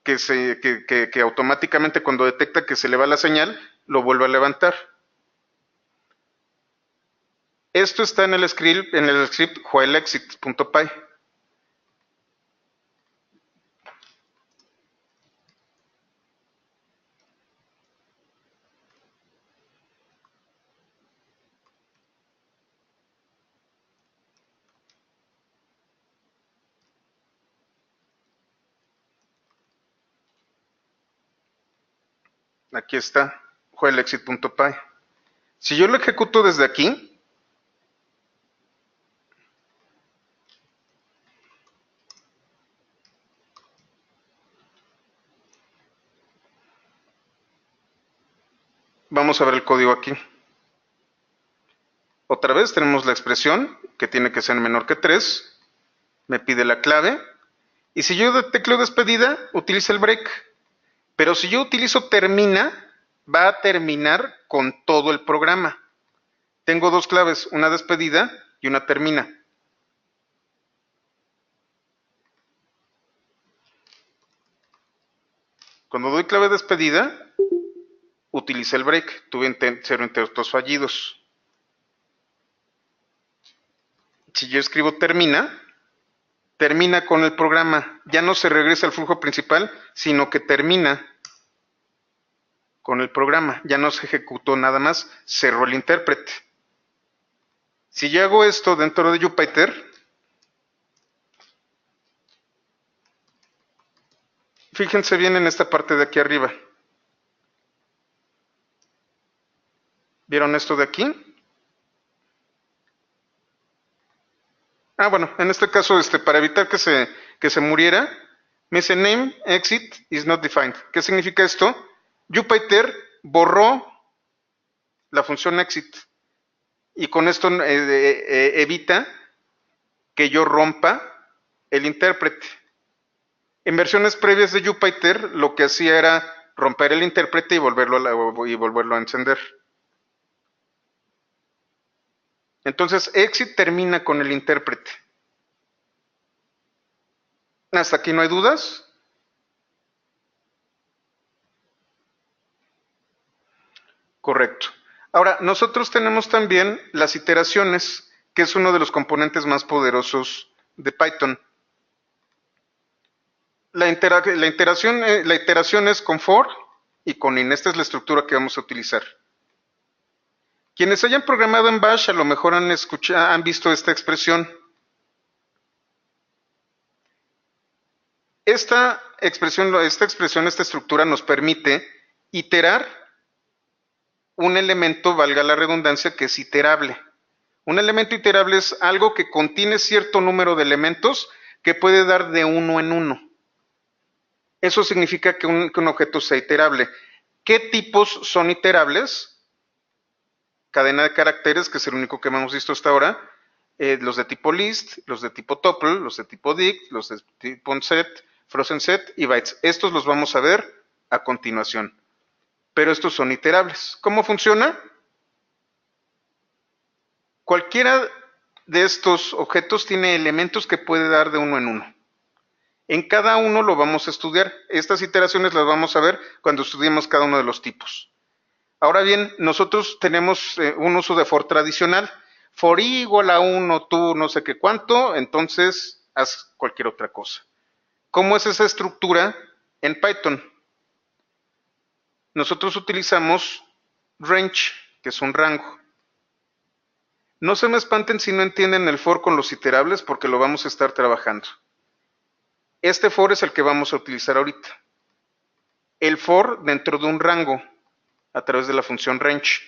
que automáticamente cuando detecta que se le va la señal, lo vuelve a levantar. Esto está en el script whileexit.py. Aquí está, whileexit.py. Si yo lo ejecuto desde aquí, vamos a ver el código aquí. Otra vez tenemos la expresión, que tiene que ser menor que 3. Me pide la clave. Y si yo tecleo despedida, utiliza el break. Pero si yo utilizo termina, va a terminar con todo el programa. Tengo dos claves, una despedida y una termina. Cuando doy clave despedida, utilicé el break. Tuve 0 intentos fallidos. Si yo escribo termina, termina con el programa. Ya no se regresa al flujo principal, sino que termina con el programa. Ya no se ejecutó nada más, cerró el intérprete. Si yo hago esto dentro de Jupyter, fíjense bien en esta parte de aquí arriba. ¿Vieron esto de aquí? Bueno, en este caso, para evitar que se muriera, me dice name exit is not defined. ¿Qué significa esto? Jupyter borró la función exit y con esto evita que yo rompa el intérprete. En versiones previas de Jupyter, lo que hacía era romper el intérprete y volverlo a encender. Entonces, exit termina con el intérprete. ¿Hasta aquí no hay dudas? Correcto. Ahora, nosotros tenemos también las iteraciones, que es uno de los componentes más poderosos de Python. La iteración es con for y con in. Esta es la estructura que vamos a utilizar. Quienes hayan programado en Bash a lo mejor han visto esta expresión. Esta estructura nos permite iterar un elemento, valga la redundancia, que es iterable. Un elemento iterable es algo que contiene cierto número de elementos que puede dar de uno en uno. Eso significa que un objeto sea iterable. ¿Qué tipos son iterables? Cadena de caracteres, que es el único que hemos visto hasta ahora. Los de tipo list, los de tipo tuple, los de tipo dict, los de tipo onset, frozen set y bytes. Estos los vamos a ver a continuación. Pero estos son iterables. ¿Cómo funciona? Cualquiera de estos objetos tiene elementos que puede dar de uno en uno. En cada uno lo vamos a estudiar. Estas iteraciones las vamos a ver cuando estudiemos cada uno de los tipos. Ahora bien, nosotros tenemos un uso de for tradicional. For i igual a 1, tú no sé qué cuánto, entonces haz cualquier otra cosa. ¿Cómo es esa estructura en Python? Nosotros utilizamos range, que es un rango. No se me espanten si no entienden el for con los iterables porque lo vamos a estar trabajando. Este for es el que vamos a utilizar ahorita. El for dentro de un rango a través de la función range.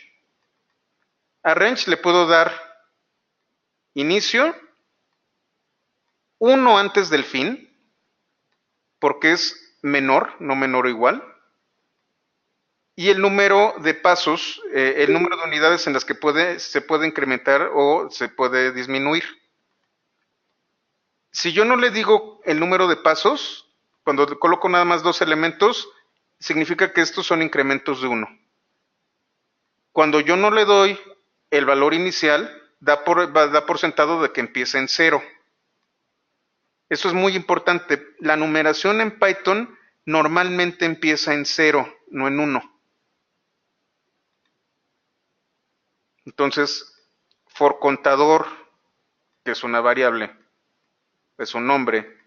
A range le puedo dar inicio, 1 antes del fin, porque es menor, no menor o igual, y el número de pasos, el número de unidades en las que se puede incrementar o se puede disminuir. Si yo no le digo el número de pasos, cuando coloco nada más dos elementos, significa que estos son incrementos de 1. Cuando yo no le doy el valor inicial, da por sentado de que empieza en 0. Eso es muy importante. La numeración en Python normalmente empieza en 0, no en 1. Entonces, for contador, que es una variable, es un nombre,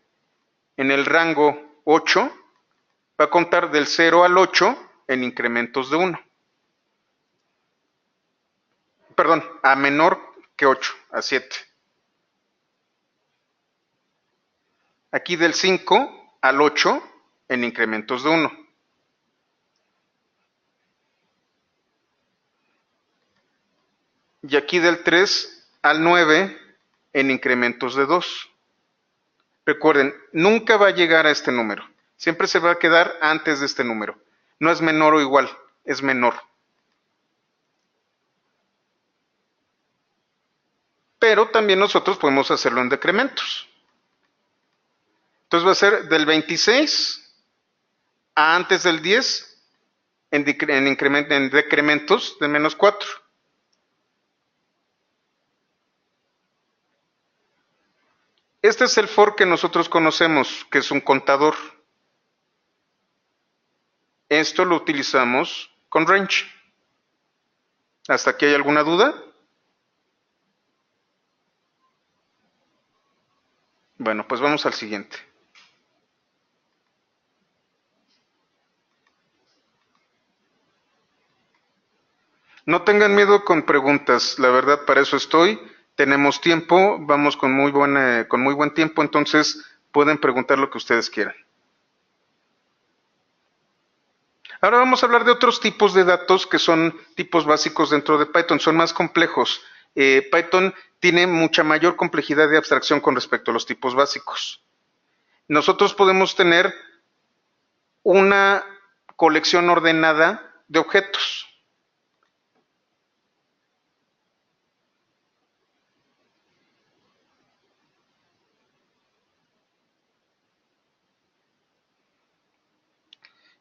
en el rango 8, va a contar del 0 al 8 en incrementos de 1. Perdón, a menor que 8, a 7. Aquí del 5 al 8 en incrementos de 1. Y aquí del 3 al 9 en incrementos de 2. Recuerden, nunca va a llegar a este número. Siempre se va a quedar antes de este número. No es menor o igual, es menor. Pero también nosotros podemos hacerlo en decrementos. Entonces va a ser del 26 a antes del 10 en decrementos de menos 4. Este es el for que nosotros conocemos, que es un contador. Esto lo utilizamos con range. ¿Hasta aquí hay alguna duda? Bueno, pues vamos al siguiente. No tengan miedo con preguntas, la verdad para eso estoy. Tenemos tiempo, vamos con muy buen tiempo, entonces pueden preguntar lo que ustedes quieran. Ahora vamos a hablar de otros tipos de datos que son tipos básicos dentro de Python, son más complejos. Python tiene mucha mayor complejidad de abstracción con respecto a los tipos básicos. Nosotros podemos tener una colección ordenada de objetos.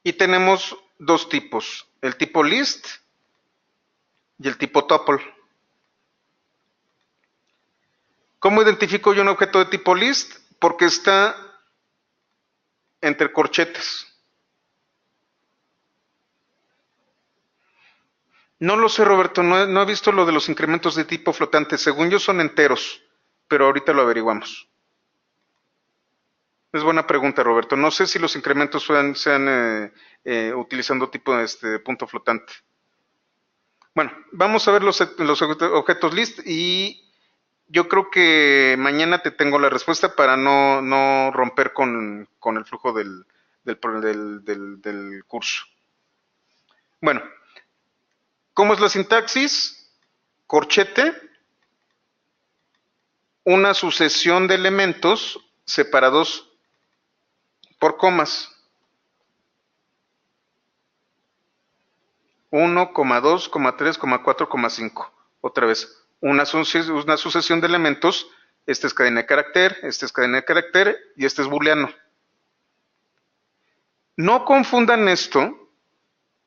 Y tenemos dos tipos, el tipo list y el tipo tuple. ¿Cómo identifico yo un objeto de tipo list? Porque está entre corchetes. No lo sé, Roberto, no he visto lo de los incrementos de tipo flotante. Según yo son enteros, pero ahorita lo averiguamos. Es buena pregunta, Roberto. No sé si los incrementos sean utilizando tipo punto flotante. Bueno, vamos a ver los objetos list y yo creo que mañana te tengo la respuesta para no romper con el flujo del curso. Bueno, ¿cómo es la sintaxis? Corchete, una sucesión de elementos separados por comas. 1, 2, 3, 4, 5. Otra vez, una sucesión de elementos. Esta es cadena de carácter, esta es cadena de carácter y este es booleano. No confundan esto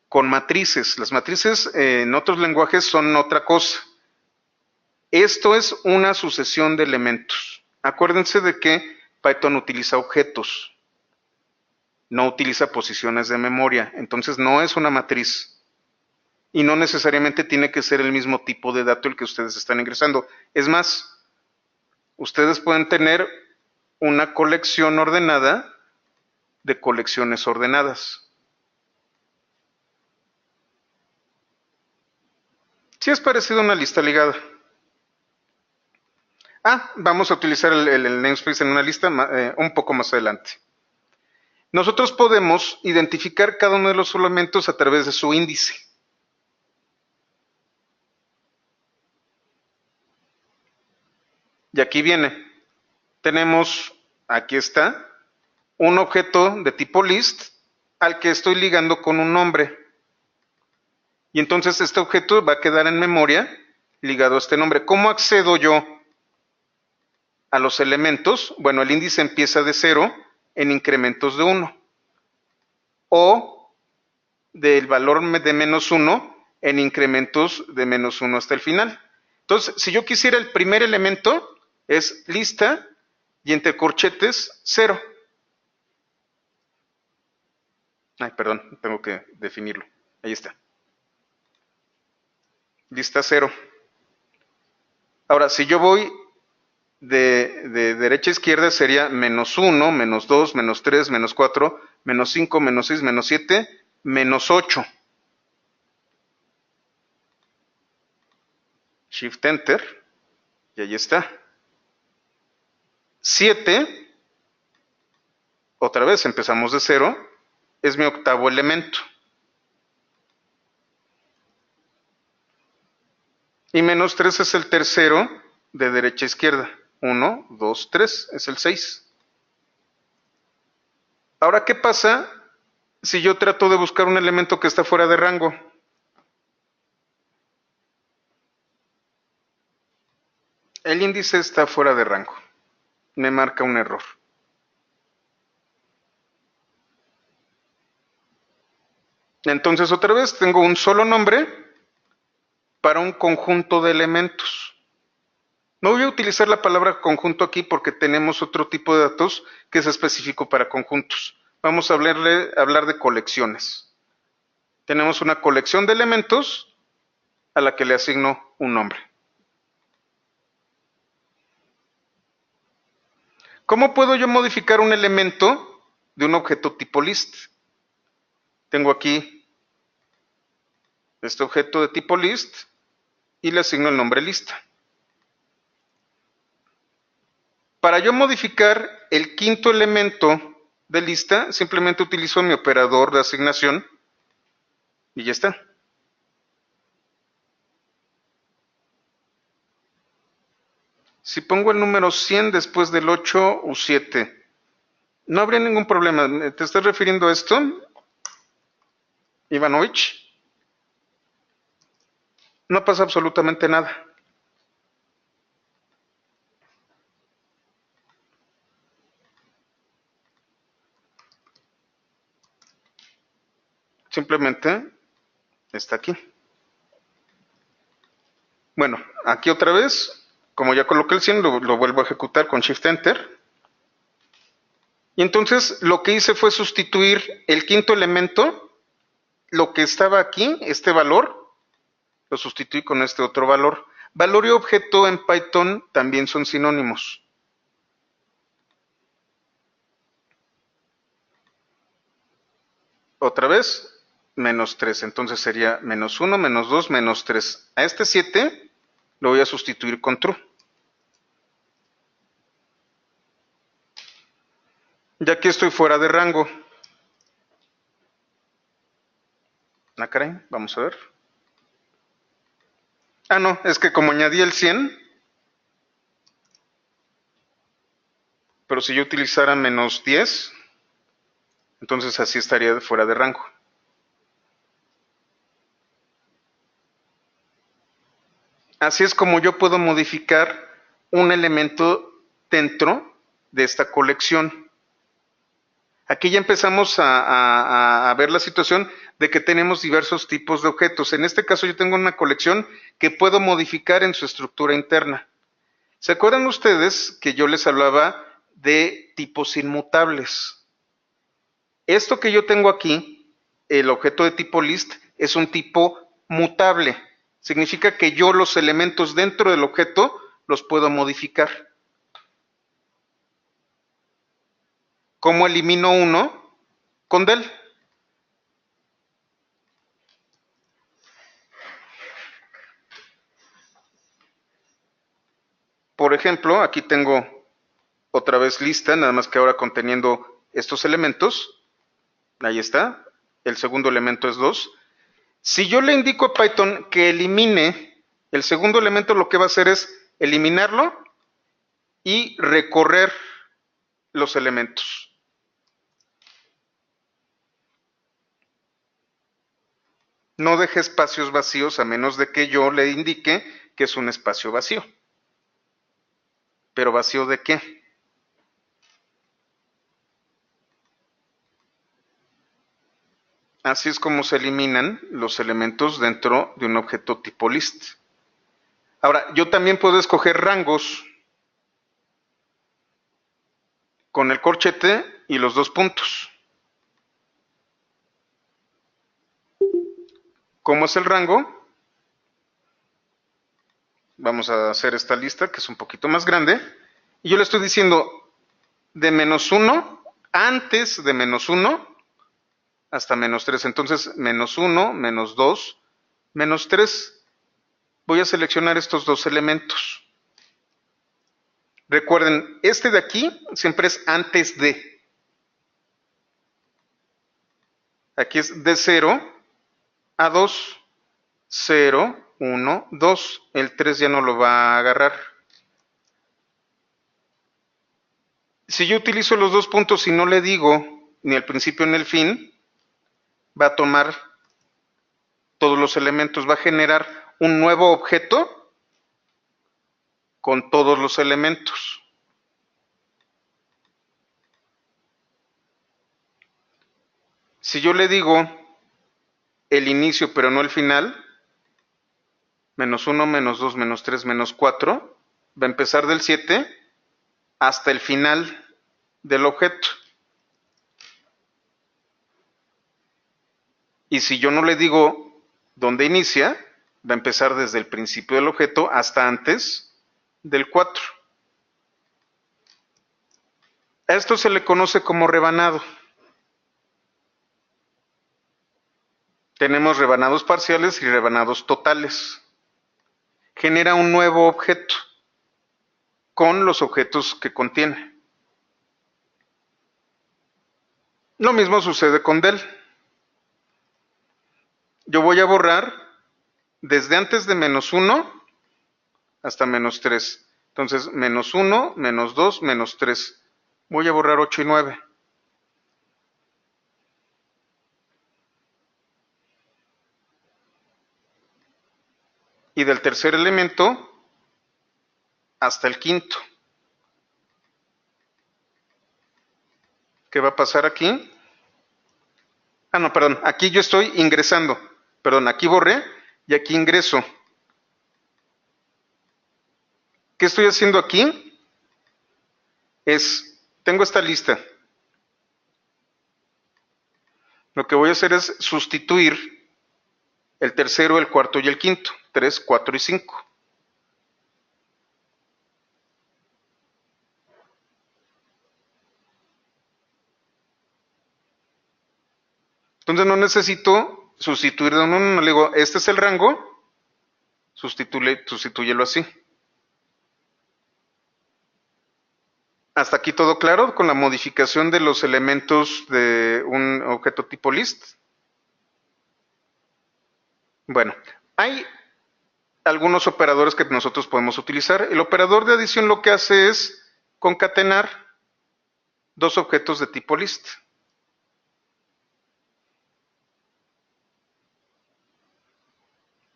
con matrices. Las matrices en otros lenguajes son otra cosa. Esto es una sucesión de elementos. Acuérdense de que Python utiliza objetos, no utiliza posiciones de memoria, entonces no es una matriz. Y no necesariamente tiene que ser el mismo tipo de dato el que ustedes están ingresando. Es más, ustedes pueden tener una colección ordenada de colecciones ordenadas. Sí es parecido a una lista ligada. Vamos a utilizar el namespace en una lista un poco más adelante. Nosotros podemos identificar cada uno de los elementos a través de su índice. Y aquí viene. Tenemos, aquí está, un objeto de tipo list al que estoy ligando con un nombre. Y entonces este objeto va a quedar en memoria ligado a este nombre. ¿Cómo accedo yo a los elementos? Bueno, el índice empieza de 0 en incrementos de 1. O del valor de menos 1 en incrementos de menos 1 hasta el final. Entonces, si yo quisiera el primer elemento, es lista y entre corchetes 0. Ay, perdón, tengo que definirlo. Ahí está. Lista 0. Ahora, si yo voy de derecha a izquierda, sería menos 1, menos 2, menos 3, menos 4, menos 5, menos 6, menos 7, menos 8. Shift Enter. Y ahí está. 7, otra vez empezamos de 0, es mi octavo elemento. Y menos 3 es el tercero de derecha a izquierda. 1, 2, 3, es el 6. Ahora, ¿qué pasa si yo trato de buscar un elemento que está fuera de rango? El índice está fuera de rango. Me marca un error. Entonces, otra vez, tengo un solo nombre para un conjunto de elementos. No voy a utilizar la palabra conjunto aquí porque tenemos otro tipo de datos que es específico para conjuntos. Vamos a hablar de colecciones. Tenemos una colección de elementos a la que le asigno un nombre. ¿Cómo puedo yo modificar un elemento de un objeto tipo list? Tengo aquí este objeto de tipo list y le asigno el nombre lista. Para yo modificar el quinto elemento de lista, simplemente utilizo mi operador de asignación y ya está. Si pongo el número 100 después del 8 u 7, no habría ningún problema. ¿Te estás refiriendo a esto, Ivanovich? No pasa absolutamente nada. Simplemente está aquí. Bueno, aquí otra vez, como ya coloqué el 100, lo vuelvo a ejecutar con Shift Enter. Y entonces lo que hice fue sustituir el quinto elemento, lo que estaba aquí, este valor, lo sustituí con este otro valor. Valor y objeto en Python también son sinónimos. Otra vez, menos 3. Entonces sería menos 1, menos 2, menos 3. A este 7 lo voy a sustituir con true. Ya que estoy fuera de rango. Ah, caray, vamos a ver. Ah, no, es que como añadí el 100, pero si yo utilizara -10, entonces así estaría fuera de rango. Así es como yo puedo modificar un elemento dentro de esta colección. Aquí ya empezamos a ver la situación de que tenemos diversos tipos de objetos. En este caso yo tengo una colección que puedo modificar en su estructura interna. ¿Se acuerdan ustedes que yo les hablaba de tipos inmutables? Esto que yo tengo aquí, el objeto de tipo list, es un tipo mutable. Significa que yo los elementos dentro del objeto los puedo modificar. ¿Cómo elimino uno? Con del. Por ejemplo, aquí tengo otra vez lista, nada más que ahora conteniendo estos elementos. Ahí está. El segundo elemento es 2. Si yo le indico a Python que elimine el segundo elemento, lo que va a hacer es eliminarlo y recorrer los elementos. No deje espacios vacíos a menos de que yo le indique que es un espacio vacío. ¿Pero vacío de qué? Así es como se eliminan los elementos dentro de un objeto tipo list. Ahora, yo también puedo escoger rangos con el corchete y los dos puntos. ¿Cómo es el rango? Vamos a hacer esta lista que es un poquito más grande. Y yo le estoy diciendo de -1, antes de -1 hasta -3. Entonces, -1, -2, -3. Voy a seleccionar estos dos elementos. Recuerden, este de aquí siempre es antes de. Aquí es de 0 a 2. 0, 1, 2. El 3 ya no lo va a agarrar. Si yo utilizo los dos puntos y no le digo ni el principio ni el fin, va a tomar todos los elementos, va a generar un nuevo objeto con todos los elementos. Si yo le digo el inicio pero no el final, -1, -2, -3, -4, va a empezar del 7 hasta el final del objeto. Y si yo no le digo dónde inicia, va a empezar desde el principio del objeto hasta antes del 4. A esto se le conoce como rebanado. Tenemos rebanados parciales y rebanados totales. Genera un nuevo objeto con los objetos que contiene. Lo mismo sucede con del. Yo voy a borrar desde antes de -1 hasta -3. Entonces, -1, -2, -3. Voy a borrar 8 y 9. Y del tercer elemento hasta el quinto. ¿Qué va a pasar aquí? Ah, no, perdón. Aquí yo estoy ingresando. Perdón, aquí borré y aquí ingreso. ¿Qué estoy haciendo aquí? Tengo esta lista. Lo que voy a hacer es sustituir el tercero, el cuarto y el quinto. 3, 4 y 5. Entonces no necesito sustituir de uno, le digo, este es el rango, sustitúyelo así. Hasta aquí todo claro con la modificación de los elementos de un objeto tipo list. Bueno, hay algunos operadores que nosotros podemos utilizar. El operador de adición lo que hace es concatenar dos objetos de tipo list.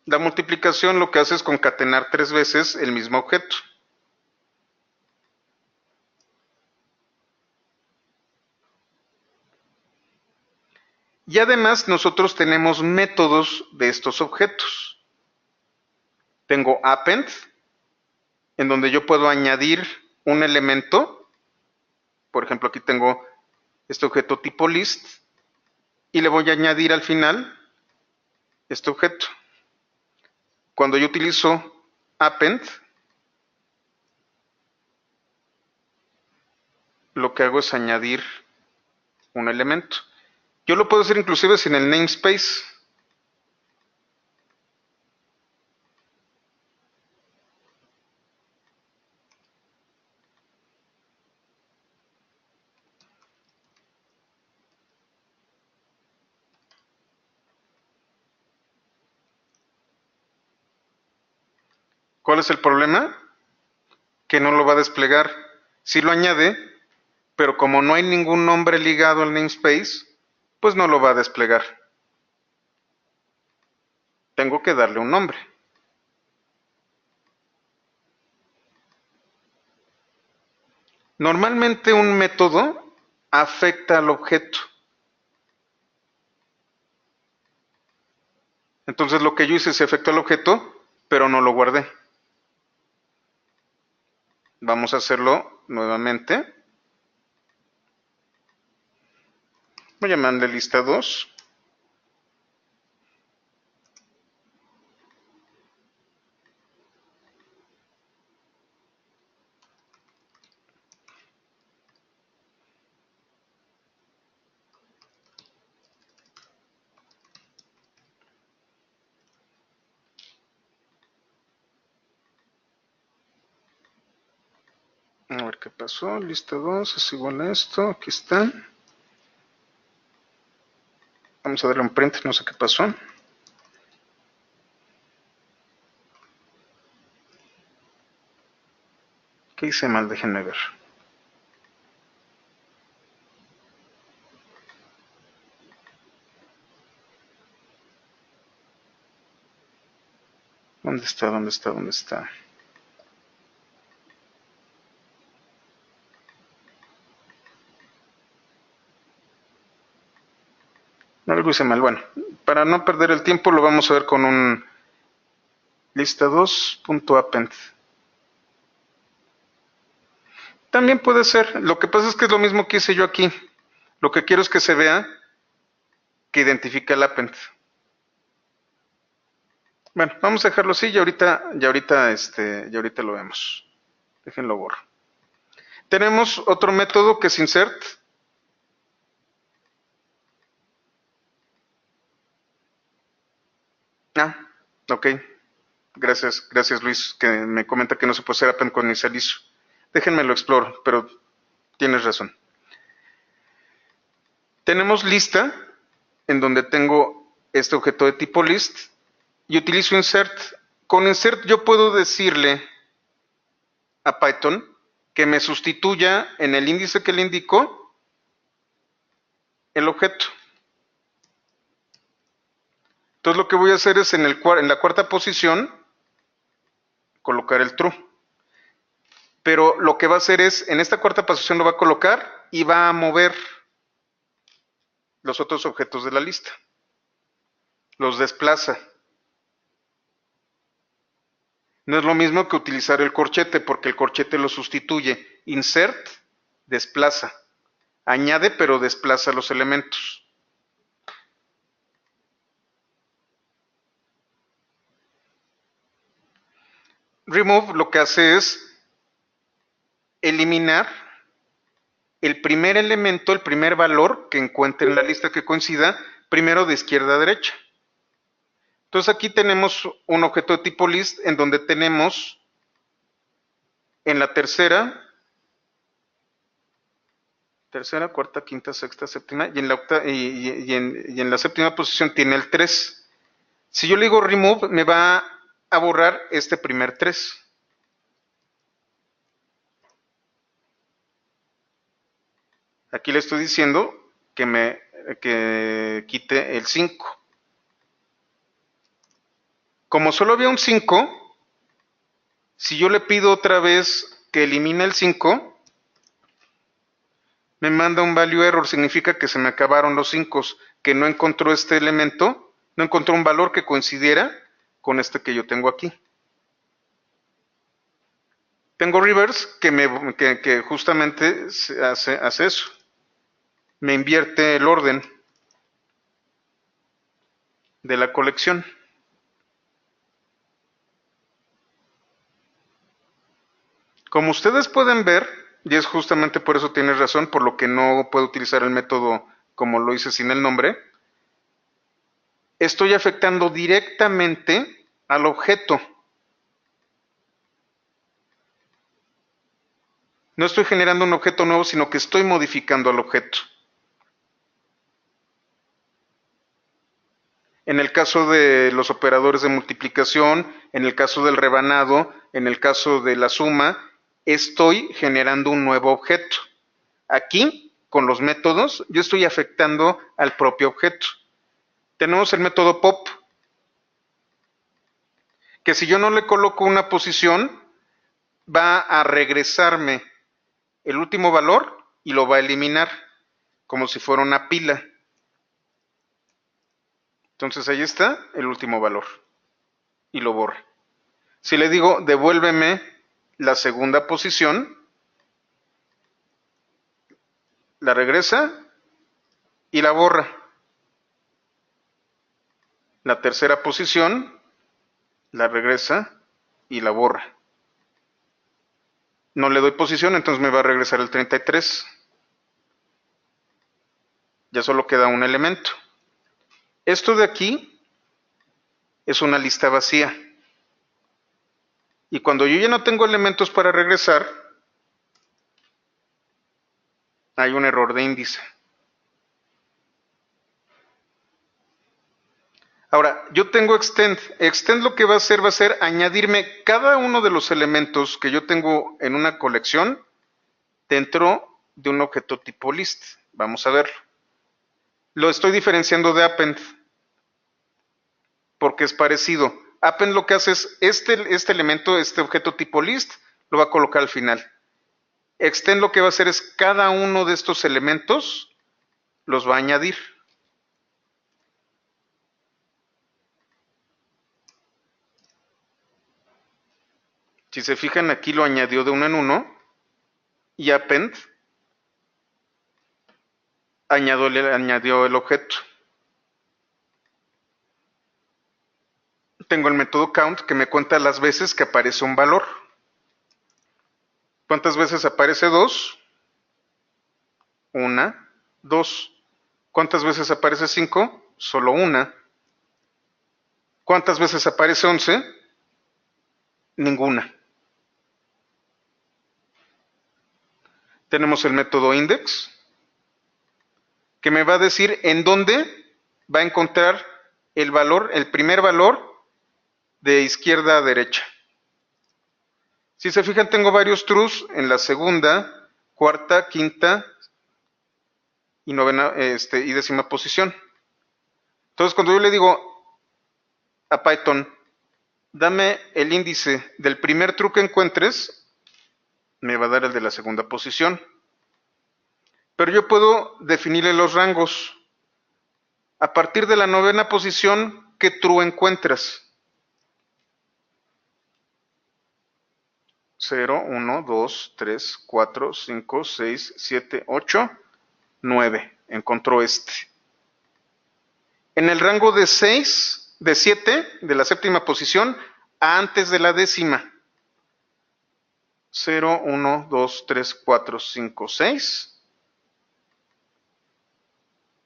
La multiplicación lo que hace es concatenar 3 veces el mismo objeto. Y además nosotros tenemos métodos de estos objetos. Tengo append, en donde yo puedo añadir un elemento. Por ejemplo, aquí tengo este objeto tipo list y le voy a añadir al final este objeto. Cuando yo utilizo append, lo que hago es añadir un elemento. Yo lo puedo hacer inclusive sin el namespace. ¿Cuál es el problema? Que no lo va a desplegar. Sí lo añade, pero como no hay ningún nombre ligado al namespace, pues no lo va a desplegar. Tengo que darle un nombre. Normalmente un método afecta al objeto. Entonces lo que yo hice es afectó al objeto, pero no lo guardé. Vamos a hacerlo nuevamente. Voy a llamarle lista 2. A ver qué pasó. Lista 2 es igual a esto. Aquí está. Vamos a darle un print, no sé qué pasó. ¿Qué hice mal? Déjenme ver. ¿Dónde está? ¿Dónde está? ¿Dónde está? No lo hice mal. Bueno, para no perder el tiempo lo vamos a ver con un lista 2.append. También puede ser. Lo que pasa es que es lo mismo que hice yo aquí. Lo que quiero es que se vea que identifica el append. Bueno, vamos a dejarlo así y ahorita lo vemos. Déjenlo borro. Tenemos otro método que es insert. Ah, ok. Gracias Luis, que me comenta que no se puede hacer append con initializo. Déjenme lo exploro, pero tienes razón. Tenemos lista, en donde tengo este objeto de tipo list, y utilizo insert. Con insert yo puedo decirle a Python que me sustituya en el índice que le indico el objeto. Entonces lo que voy a hacer es en la cuarta posición colocar el true. Pero lo que va a hacer es, en esta cuarta posición lo va a colocar y va a mover los otros objetos de la lista. Los desplaza. No es lo mismo que utilizar el corchete, porque el corchete lo sustituye. Insert, desplaza. Añade, pero desplaza los elementos. Remove lo que hace es eliminar el primer elemento, el primer valor que encuentre en la lista que coincida, primero de izquierda a derecha. Entonces aquí tenemos un objeto de tipo list en donde tenemos en la tercera, cuarta, quinta, sexta, séptima, y en la séptima posición tiene el 3. Si yo le digo remove, me va a borrar este primer 3. Aquí le estoy diciendo que quite el 5. Como solo había un 5, si yo le pido otra vez que elimine el 5, me manda un value error, significa que se me acabaron los 5, que no encontró este elemento, no encontró un valor que coincidiera con este que yo tengo aquí. Tengo reverse que justamente hace eso, me invierte el orden de la colección. Como ustedes pueden ver, y es justamente por eso tienes razón, por lo que no puedo utilizar el método como lo hice sin el nombre, estoy afectando directamente al objeto. No estoy generando un objeto nuevo, sino que estoy modificando al objeto. En el caso de los operadores de multiplicación, en el caso del rebanado, en el caso de la suma, estoy generando un nuevo objeto. Aquí, con los métodos, yo estoy afectando al propio objeto. Tenemos el método pop, que si yo no le coloco una posición, va a regresarme el último valor y lo va a eliminar, como si fuera una pila. Entonces ahí está el último valor y lo borra. Si le digo devuélveme la segunda posición, la regresa y la borra. La tercera posición, la regresa y la borra. No le doy posición, entonces me va a regresar el 33. Ya solo queda un elemento. Esto de aquí es una lista vacía. Y cuando yo ya no tengo elementos para regresar, hay un error de índice. Ahora, yo tengo extend. Extend lo que va a ser añadirme cada uno de los elementos que yo tengo en una colección dentro de un objeto tipo list. Vamos a verlo. Lo estoy diferenciando de append porque es parecido. Append lo que hace es este elemento, este objeto tipo list, lo va a colocar al final. Extend lo que va a hacer es cada uno de estos elementos los va a añadir. Si se fijan, aquí lo añadió de uno en uno y append añadió el objeto. Tengo el método count que me cuenta las veces que aparece un valor. ¿Cuántas veces aparece 2? Una, 2. ¿Cuántas veces aparece 5? Solo una. ¿Cuántas veces aparece 11? Ninguna. Tenemos el método index, que me va a decir en dónde va a encontrar el valor, el primer valor de izquierda a derecha. Si se fijan, tengo varios trues en la segunda, cuarta, quinta y novena y décima posición. Entonces, cuando yo le digo a Python, dame el índice del primer true que encuentres, me va a dar el de la segunda posición. Pero yo puedo definirle los rangos. A partir de la novena posición, ¿qué true encuentras? 0, 1, 2, 3, 4, 5, 6, 7, 8, 9. Encontró este. En el rango de 6, de 7, de la séptima posición, antes de la décima. 0, 1, 2, 3, 4, 5, 6.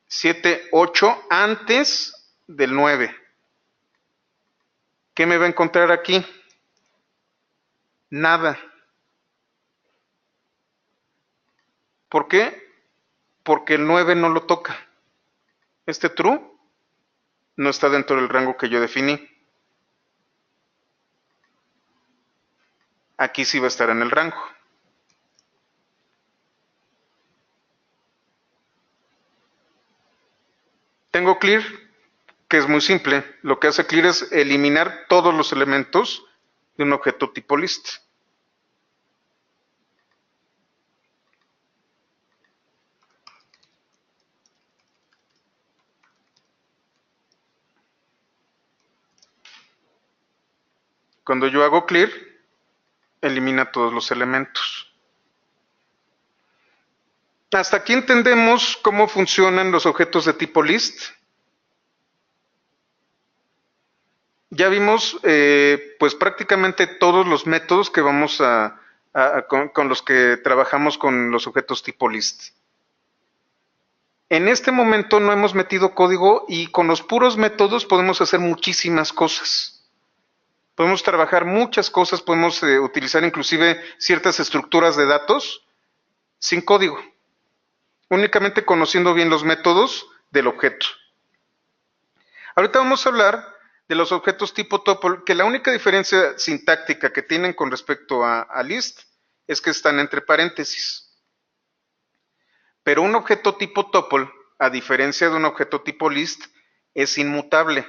7, 8, antes del 9. ¿Qué me va a encontrar aquí? Nada. ¿Por qué? Porque el 9 no lo toca. Este true no está dentro del rango que yo definí. Aquí sí va a estar en el rango. Tengo clear, que es muy simple. Lo que hace clear es eliminar todos los elementos de un objeto tipo list. Cuando yo hago clear, elimina todos los elementos. Hasta aquí entendemos cómo funcionan los objetos de tipo list. Ya vimos pues prácticamente todos los métodos que vamos con los que trabajamos con los objetos tipo list. En este momento no hemos metido código y con los puros métodos podemos hacer muchísimas cosas. Podemos trabajar muchas cosas, podemos utilizar inclusive ciertas estructuras de datos sin código, únicamente conociendo bien los métodos del objeto. Ahorita vamos a hablar de los objetos tipo tuple, que la única diferencia sintáctica que tienen con respecto a list es que están entre paréntesis. Pero un objeto tipo tuple, a diferencia de un objeto tipo list, es inmutable.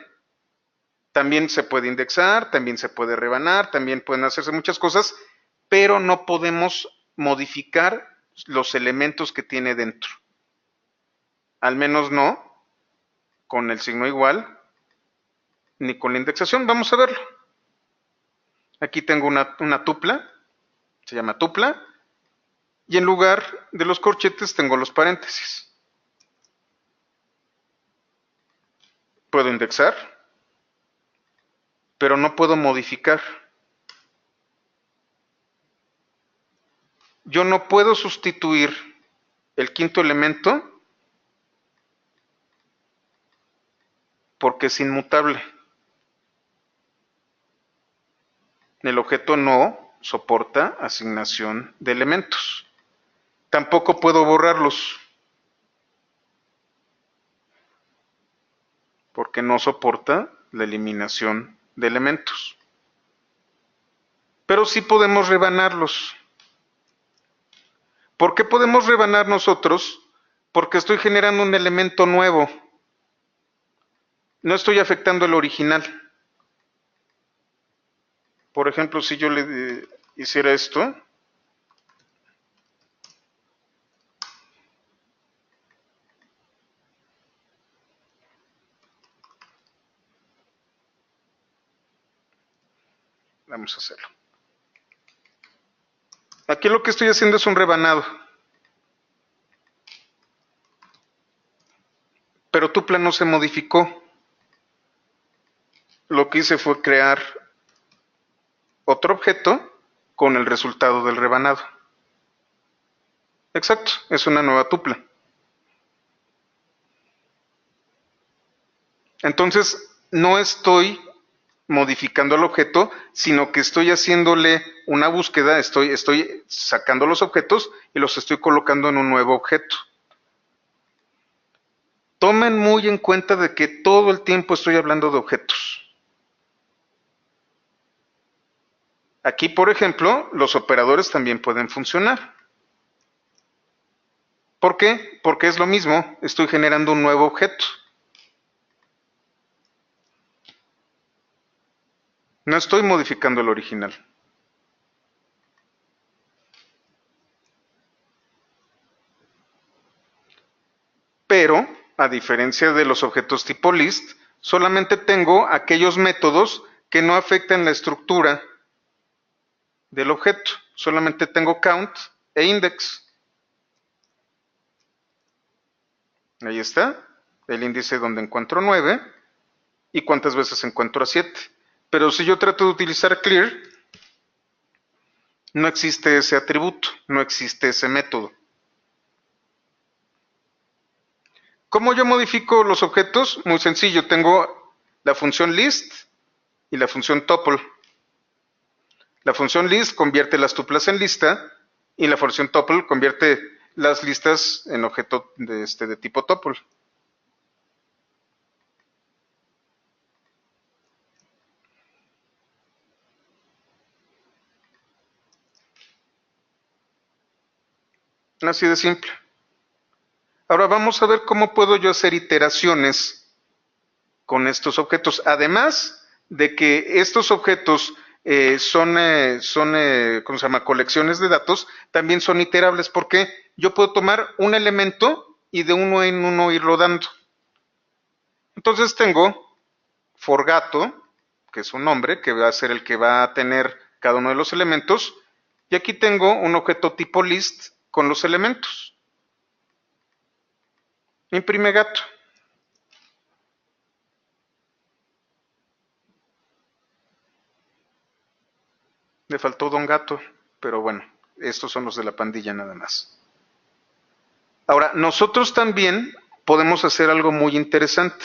También se puede indexar, también se puede rebanar, también pueden hacerse muchas cosas, pero no podemos modificar los elementos que tiene dentro. Al menos no con el signo igual ni con la indexación. Vamos a verlo. Aquí tengo una tupla, se llama tupla, y en lugar de los corchetes tengo los paréntesis. Puedo indexar, pero no puedo modificar. Yo no puedo sustituir el quinto elemento porque es inmutable. El objeto no soporta asignación de elementos. Tampoco puedo borrarlos porque no soporta la eliminación de elementos. Pero sí podemos rebanarlos. ¿Por qué podemos rebanar nosotros? Porque estoy generando un elemento nuevo. No estoy afectando el original. Por ejemplo, si yo le hiciera esto, vamos a hacerlo. Aquí lo que estoy haciendo es un rebanado. Pero tupla no se modificó. Lo que hice fue crear otro objeto con el resultado del rebanado. Exacto, es una nueva tupla. Entonces, no estoy modificando el objeto, sino que estoy haciéndole una búsqueda, estoy sacando los objetos y los estoy colocando en un nuevo objeto. Tomen muy en cuenta de que todo el tiempo estoy hablando de objetos. Aquí, por ejemplo, los operadores también pueden funcionar. ¿Por qué? Porque es lo mismo, estoy generando un nuevo objeto. No estoy modificando el original. Pero, a diferencia de los objetos tipo list, solamente tengo aquellos métodos que no afectan la estructura del objeto. Solamente tengo count e index. Ahí está, el índice donde encuentro 9 y cuántas veces encuentro a 7. Pero si yo trato de utilizar clear, no existe ese atributo, no existe ese método. ¿Cómo yo modifico los objetos? Muy sencillo, tengo la función list y la función tuple. La función list convierte las tuplas en lista y la función tuple convierte las listas en objeto de tipo tuple. Así de simple. Ahora vamos a ver cómo puedo yo hacer iteraciones con estos objetos. Además de que estos objetos ¿cómo se llama? Colecciones de datos, también son iterables porque yo puedo tomar un elemento y de uno en uno irlo dando. Entonces tengo for gato, que es un nombre, que va a ser el que va a tener cada uno de los elementos, y aquí tengo un objeto tipo list con los elementos. Imprime gato. Le faltó don gato, pero bueno, estos son los de la pandilla nada más. Ahora, nosotros también podemos hacer algo muy interesante.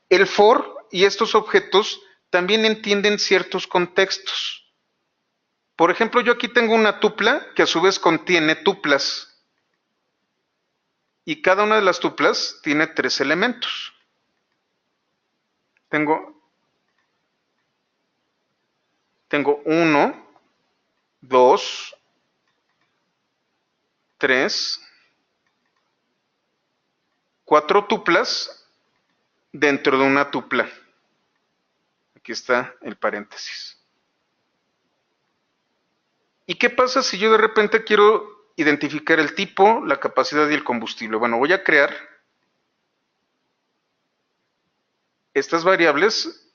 El for y estos objetos también entienden ciertos contextos. Por ejemplo, yo aquí tengo una tupla que a su vez contiene tuplas. Y cada una de las tuplas tiene 3 elementos. Tengo 1, 2, 3, 4 tuplas dentro de una tupla. Aquí está el paréntesis. ¿Y qué pasa si yo de repente quiero identificar el tipo, la capacidad y el combustible? Bueno, voy a crear estas variables,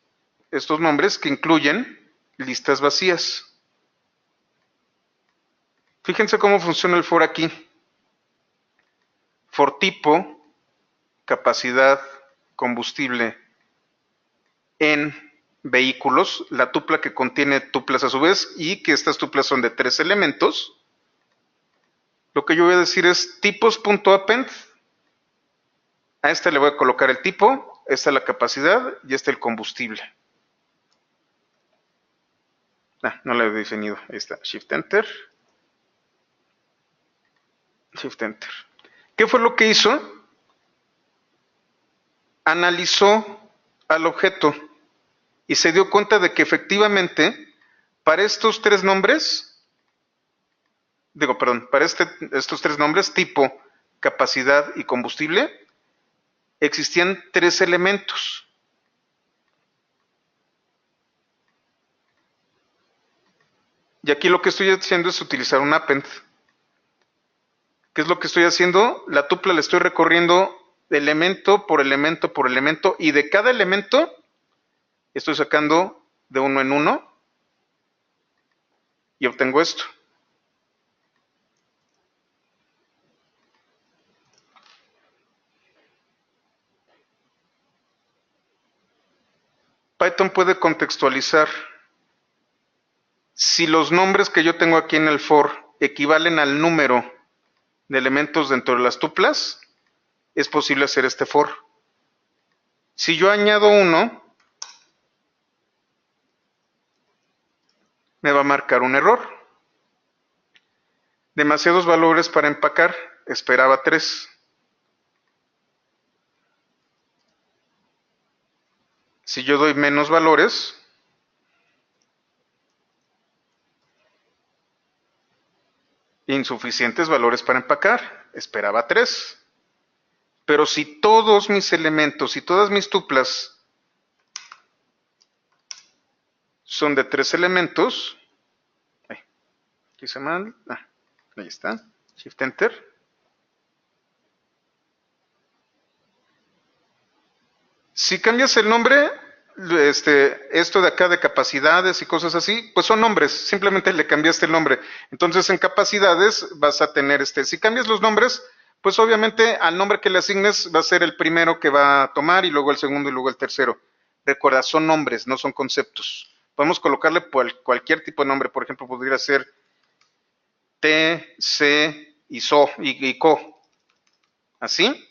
estos nombres que incluyen listas vacías. Fíjense cómo funciona el for aquí. For tipo, capacidad, combustible en vehículos, la tupla que contiene tuplas a su vez y que estas tuplas son de 3 elementos. Lo que yo voy a decir es tipos.append. A esta le voy a colocar el tipo, esta la capacidad y esta el combustible. No la he definido. Ahí está. Shift Enter. Shift Enter. ¿Qué fue lo que hizo? Analizó al objeto y se dio cuenta de que efectivamente para estos 3 nombres, para estos 3 nombres, tipo, capacidad y combustible, existían 3 elementos. Y aquí lo que estoy haciendo es utilizar un append. ¿Qué es lo que estoy haciendo? La tupla la estoy recorriendo elemento por elemento por elemento y de cada elemento estoy sacando de uno en uno y obtengo esto. Python puede contextualizar si los nombres que yo tengo aquí en el for equivalen al número de elementos dentro de las tuplas, es posible hacer este for. Si yo añado uno, me va a marcar un error. Demasiados valores para empacar, esperaba 3. Si yo doy menos valores, insuficientes valores para empacar, esperaba 3. Pero si todos mis elementos y todas mis tuplas son de 3 elementos, aquí se mal, ahí está, Shift Enter. Si cambias el nombre, esto de acá de capacidades y cosas así, pues son nombres, simplemente le cambiaste el nombre. Entonces en capacidades vas a tener si cambias los nombres, pues obviamente al nombre que le asignes va a ser el primero que va a tomar y luego el segundo y luego el tercero. Recuerda, son nombres, no son conceptos. Podemos colocarle cualquier tipo de nombre, por ejemplo, podría ser T, C y SO y CO. ¿Así?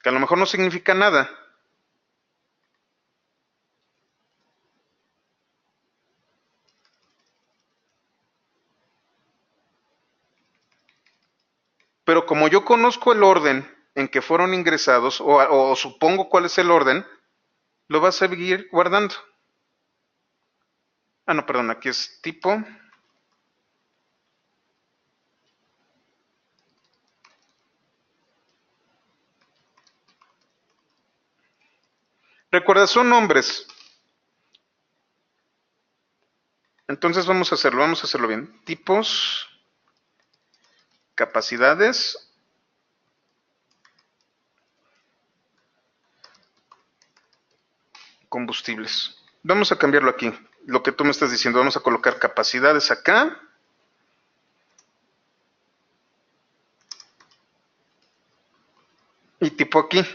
Que a lo mejor no significa nada. Pero como yo conozco el orden en que fueron ingresados, o supongo cuál es el orden, lo va a seguir guardando. No, perdón, aquí es tipo Recuerda, son nombres. Entonces vamos a hacerlo bien. Tipos, capacidades, combustibles. Vamos a cambiarlo aquí. Lo que tú me estás diciendo, vamos a colocar capacidades acá. Y tipo aquí.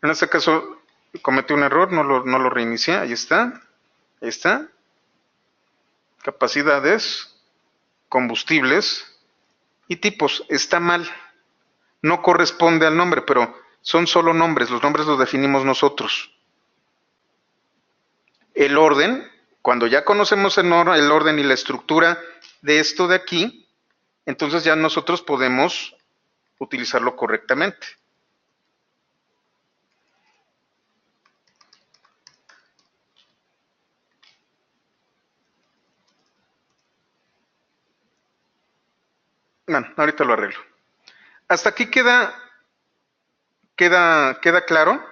En este caso cometí un error, no lo reinicié. Ahí está. Ahí está. Capacidades, combustibles y tipos. Está mal. No corresponde al nombre, pero son solo nombres. Los nombres los definimos nosotros. El orden, cuando ya conocemos el orden y la estructura de esto de aquí, entonces ya nosotros podemos utilizarlo correctamente. Bueno, ahorita lo arreglo. Hasta aquí queda claro.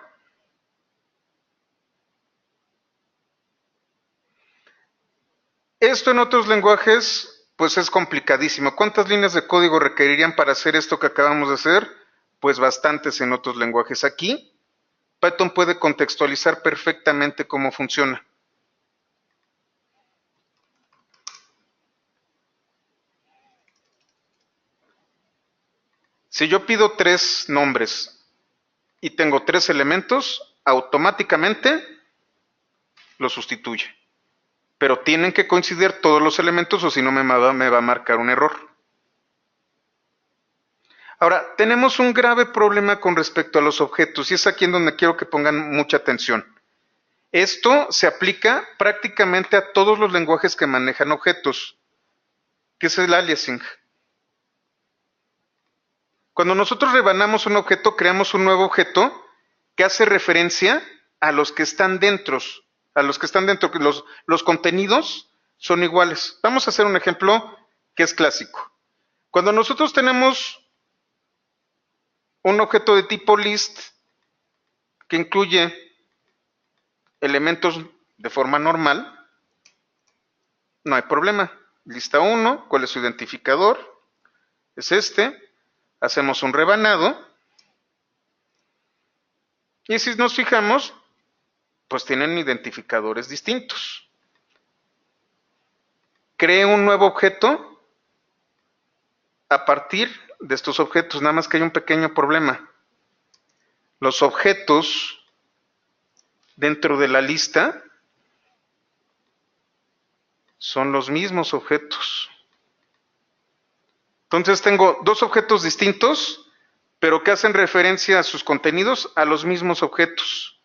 Esto en otros lenguajes, pues es complicadísimo. ¿Cuántas líneas de código requerirían para hacer esto que acabamos de hacer? Pues bastantes en otros lenguajes. Aquí, Python puede contextualizar perfectamente cómo funciona. Si yo pido 3 nombres y tengo 3 elementos, automáticamente lo sustituye. Pero tienen que coincidir todos los elementos o si no me va a marcar un error. Ahora, tenemos un grave problema con respecto a los objetos y es aquí en donde quiero que pongan mucha atención. Esto se aplica prácticamente a todos los lenguajes que manejan objetos, que es el aliasing. Cuando nosotros rebanamos un objeto, creamos un nuevo objeto que hace referencia a los que están dentro. Los contenidos son iguales. Vamos a hacer un ejemplo que es clásico. Cuando nosotros tenemos un objeto de tipo list que incluye elementos de forma normal, no hay problema. Lista 1, ¿cuál es su identificador? Es este. Hacemos un rebanado. Y si nos fijamos, pues tienen identificadores distintos. Cree un nuevo objeto a partir de estos objetos, nada más que hay un pequeño problema. Los objetos dentro de la lista son los mismos objetos. Entonces tengo 2 objetos distintos, pero que hacen referencia a sus contenidos a los mismos objetos.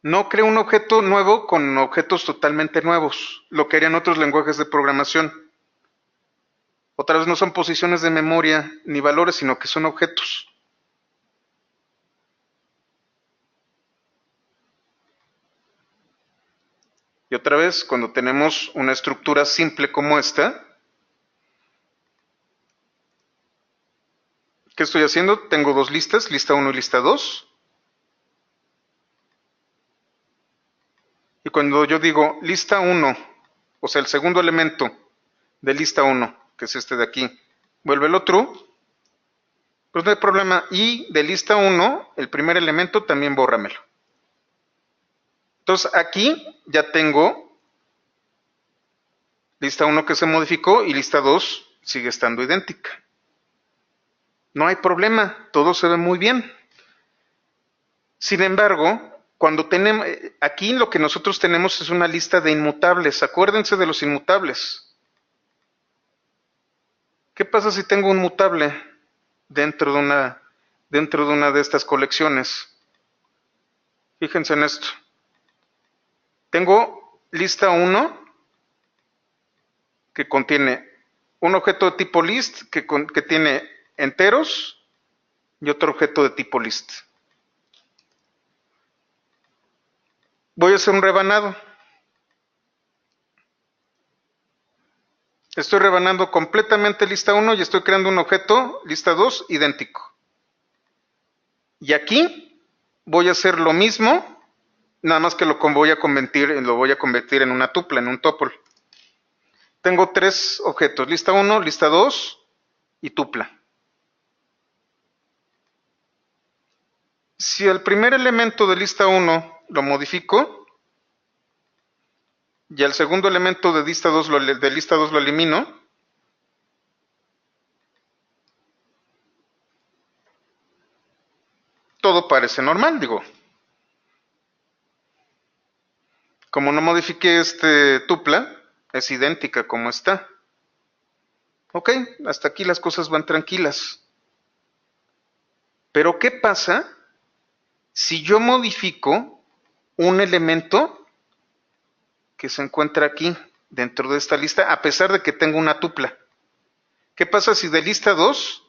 No creo un objeto nuevo con objetos totalmente nuevos, lo que harían otros lenguajes de programación. Otra vez no son posiciones de memoria ni valores, sino que son objetos. Y otra vez, cuando tenemos una estructura simple como esta, ¿qué estoy haciendo? Tengo 2 listas, lista 1 y lista 2. Y cuando yo digo lista 1, o sea, el segundo elemento de lista 1, que es este de aquí, vuélvelo true, pues no hay problema. Y de lista 1, el primer elemento también bórramelo. Entonces aquí ya tengo lista 1 que se modificó y lista 2 sigue estando idéntica. No hay problema, todo se ve muy bien. Sin embargo, cuando tenemos, aquí lo que nosotros tenemos es una lista de inmutables. Acuérdense de los inmutables. ¿Qué pasa si tengo un mutable dentro de una de estas colecciones? Fíjense en esto. Tengo lista 1 que contiene un objeto de tipo list que tiene enteros y otro objeto de tipo list. Voy a hacer un rebanado. Estoy rebanando completamente lista 1 y estoy creando un objeto, lista 2, idéntico. Y aquí voy a hacer lo mismo, nada más que lo voy a convertir en una tupla, en un tuple. Tengo 3 objetos, lista 1, lista 2 y tupla. Si el primer elemento de lista 1 lo modifico y el segundo elemento de lista 2 lo elimino, todo parece normal, digo. Como no modifiqué este tupla, es idéntica como está. Ok, hasta aquí las cosas van tranquilas. Pero ¿qué pasa si yo modifico un elemento que se encuentra aquí dentro de esta lista, a pesar de que tengo una tupla? ¿Qué pasa si de lista 2,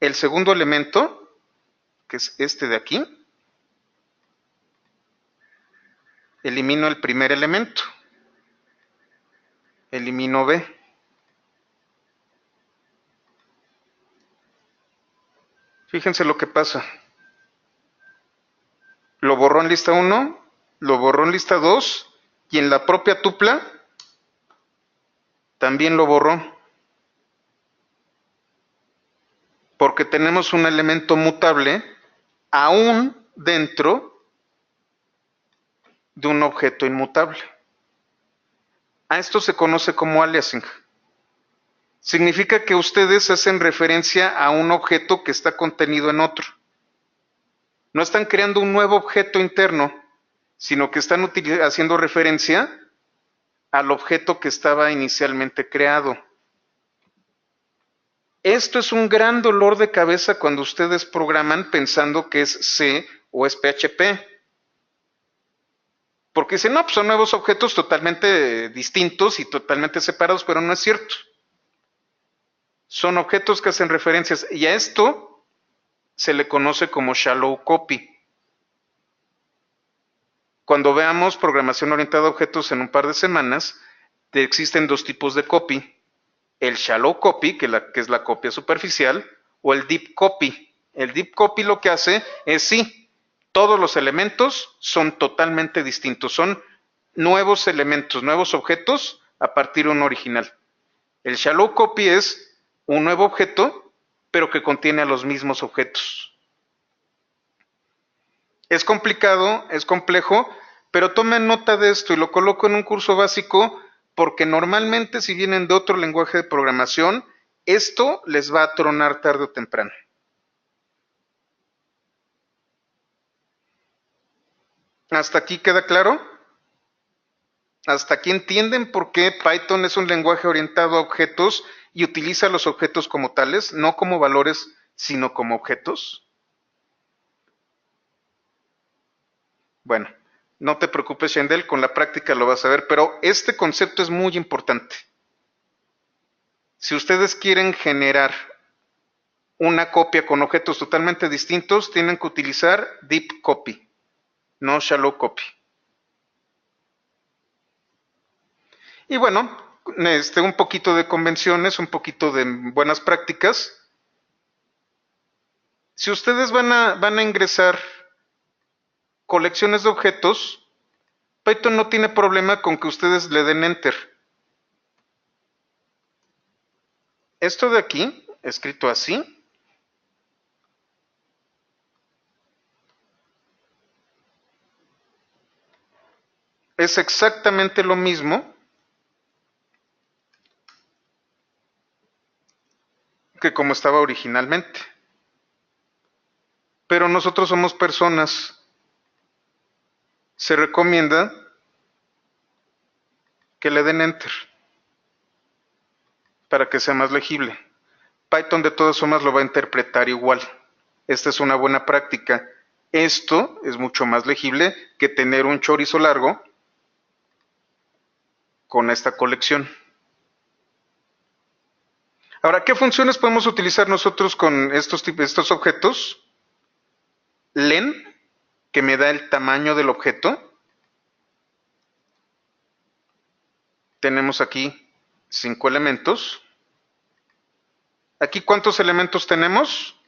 el segundo elemento, que es este de aquí, elimino el primer elemento? Elimino B. Fíjense lo que pasa. Lo borró en lista 1, lo borró en lista 2 y en la propia tupla también lo borró. Porque tenemos un elemento mutable aún dentro de un objeto inmutable. A esto se conoce como aliasing. Significa que ustedes hacen referencia a un objeto que está contenido en otro. No están creando un nuevo objeto interno, sino que están haciendo referencia al objeto que estaba inicialmente creado. Esto es un gran dolor de cabeza cuando ustedes programan pensando que es C o es PHP. Porque dicen, no, pues son nuevos objetos totalmente distintos y totalmente separados, pero no es cierto. Son objetos que hacen referencias y a esto se le conoce como shallow copy. Cuando veamos programación orientada a objetos en un par de semanas, existen 2 tipos de copy. El shallow copy, que es la copia superficial, o el deep copy. El deep copy lo que hace es sí, todos los elementos son totalmente distintos, son nuevos elementos, nuevos objetos a partir de un original. El shallow copy es un nuevo objeto, pero que contiene a los mismos objetos. Es complicado, es complejo, pero tomen nota de esto y lo coloco en un curso básico porque normalmente si vienen de otro lenguaje de programación, esto les va a tronar tarde o temprano. ¿Hasta aquí queda claro? ¿Hasta aquí entienden por qué Python es un lenguaje orientado a objetos y utiliza los objetos como tales, no como valores, sino como objetos? Bueno, no te preocupes, Shendel, con la práctica lo vas a ver, pero este concepto es muy importante. Si ustedes quieren generar una copia con objetos totalmente distintos, tienen que utilizar deep copy, no shallow copy. Y bueno, un poquito de convenciones, un poquito de buenas prácticas. Si ustedes van a ingresar colecciones de objetos, Python no tiene problema con que ustedes le den enter. Esto de aquí, escrito así, es exactamente lo mismo que como estaba originalmente. Pero nosotros somos personas. Se recomienda que le den enter para que sea más legible. Python de todas formas lo va a interpretar igual. Esta es una buena práctica. Esto es mucho más legible que tener un chorizo largo con esta colección. Ahora, ¿qué funciones podemos utilizar nosotros con estos objetos? Len, que me da el tamaño del objeto. Tenemos aquí 5 elementos. Aquí, ¿cuántos elementos tenemos?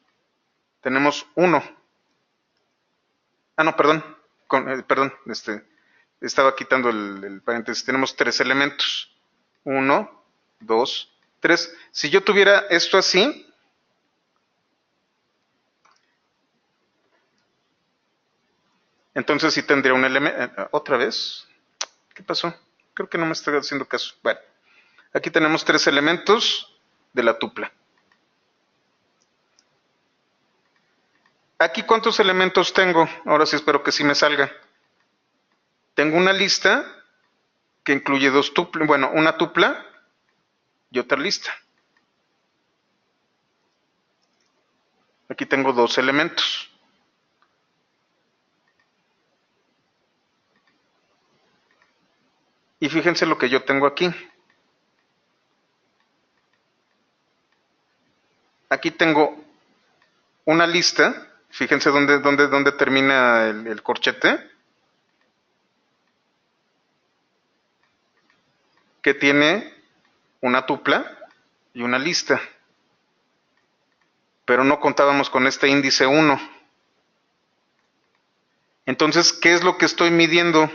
Tenemos 1. Ah, no, perdón. Perdón, estaba quitando el paréntesis. Tenemos 3 elementos. 1, 2, 3. Si yo tuviera esto así, entonces sí tendría un elemento. ¿Otra vez? ¿Qué pasó? Creo que no me está haciendo caso. Bueno, aquí tenemos 3 elementos de la tupla. Aquí, ¿cuántos elementos tengo? Ahora sí espero que sí me salga. Tengo una lista que incluye dos tuplas, bueno, una tupla y otra lista. Aquí tengo 2 elementos. Y fíjense lo que yo tengo aquí. Aquí tengo una lista. Fíjense dónde termina el corchete. Que tiene una tupla y una lista. Pero no contábamos con este índice 1. Entonces, ¿qué es lo que estoy midiendo?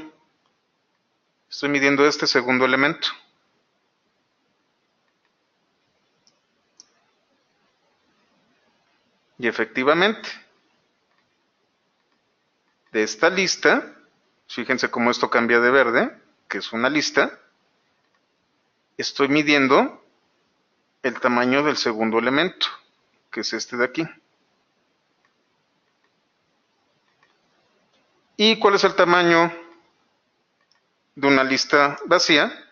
Estoy midiendo este segundo elemento. Y efectivamente, de esta lista, fíjense cómo esto cambia de verde, que es una lista, estoy midiendo el tamaño del segundo elemento, que es este de aquí. ¿Y cuál es el tamaño de una lista vacía?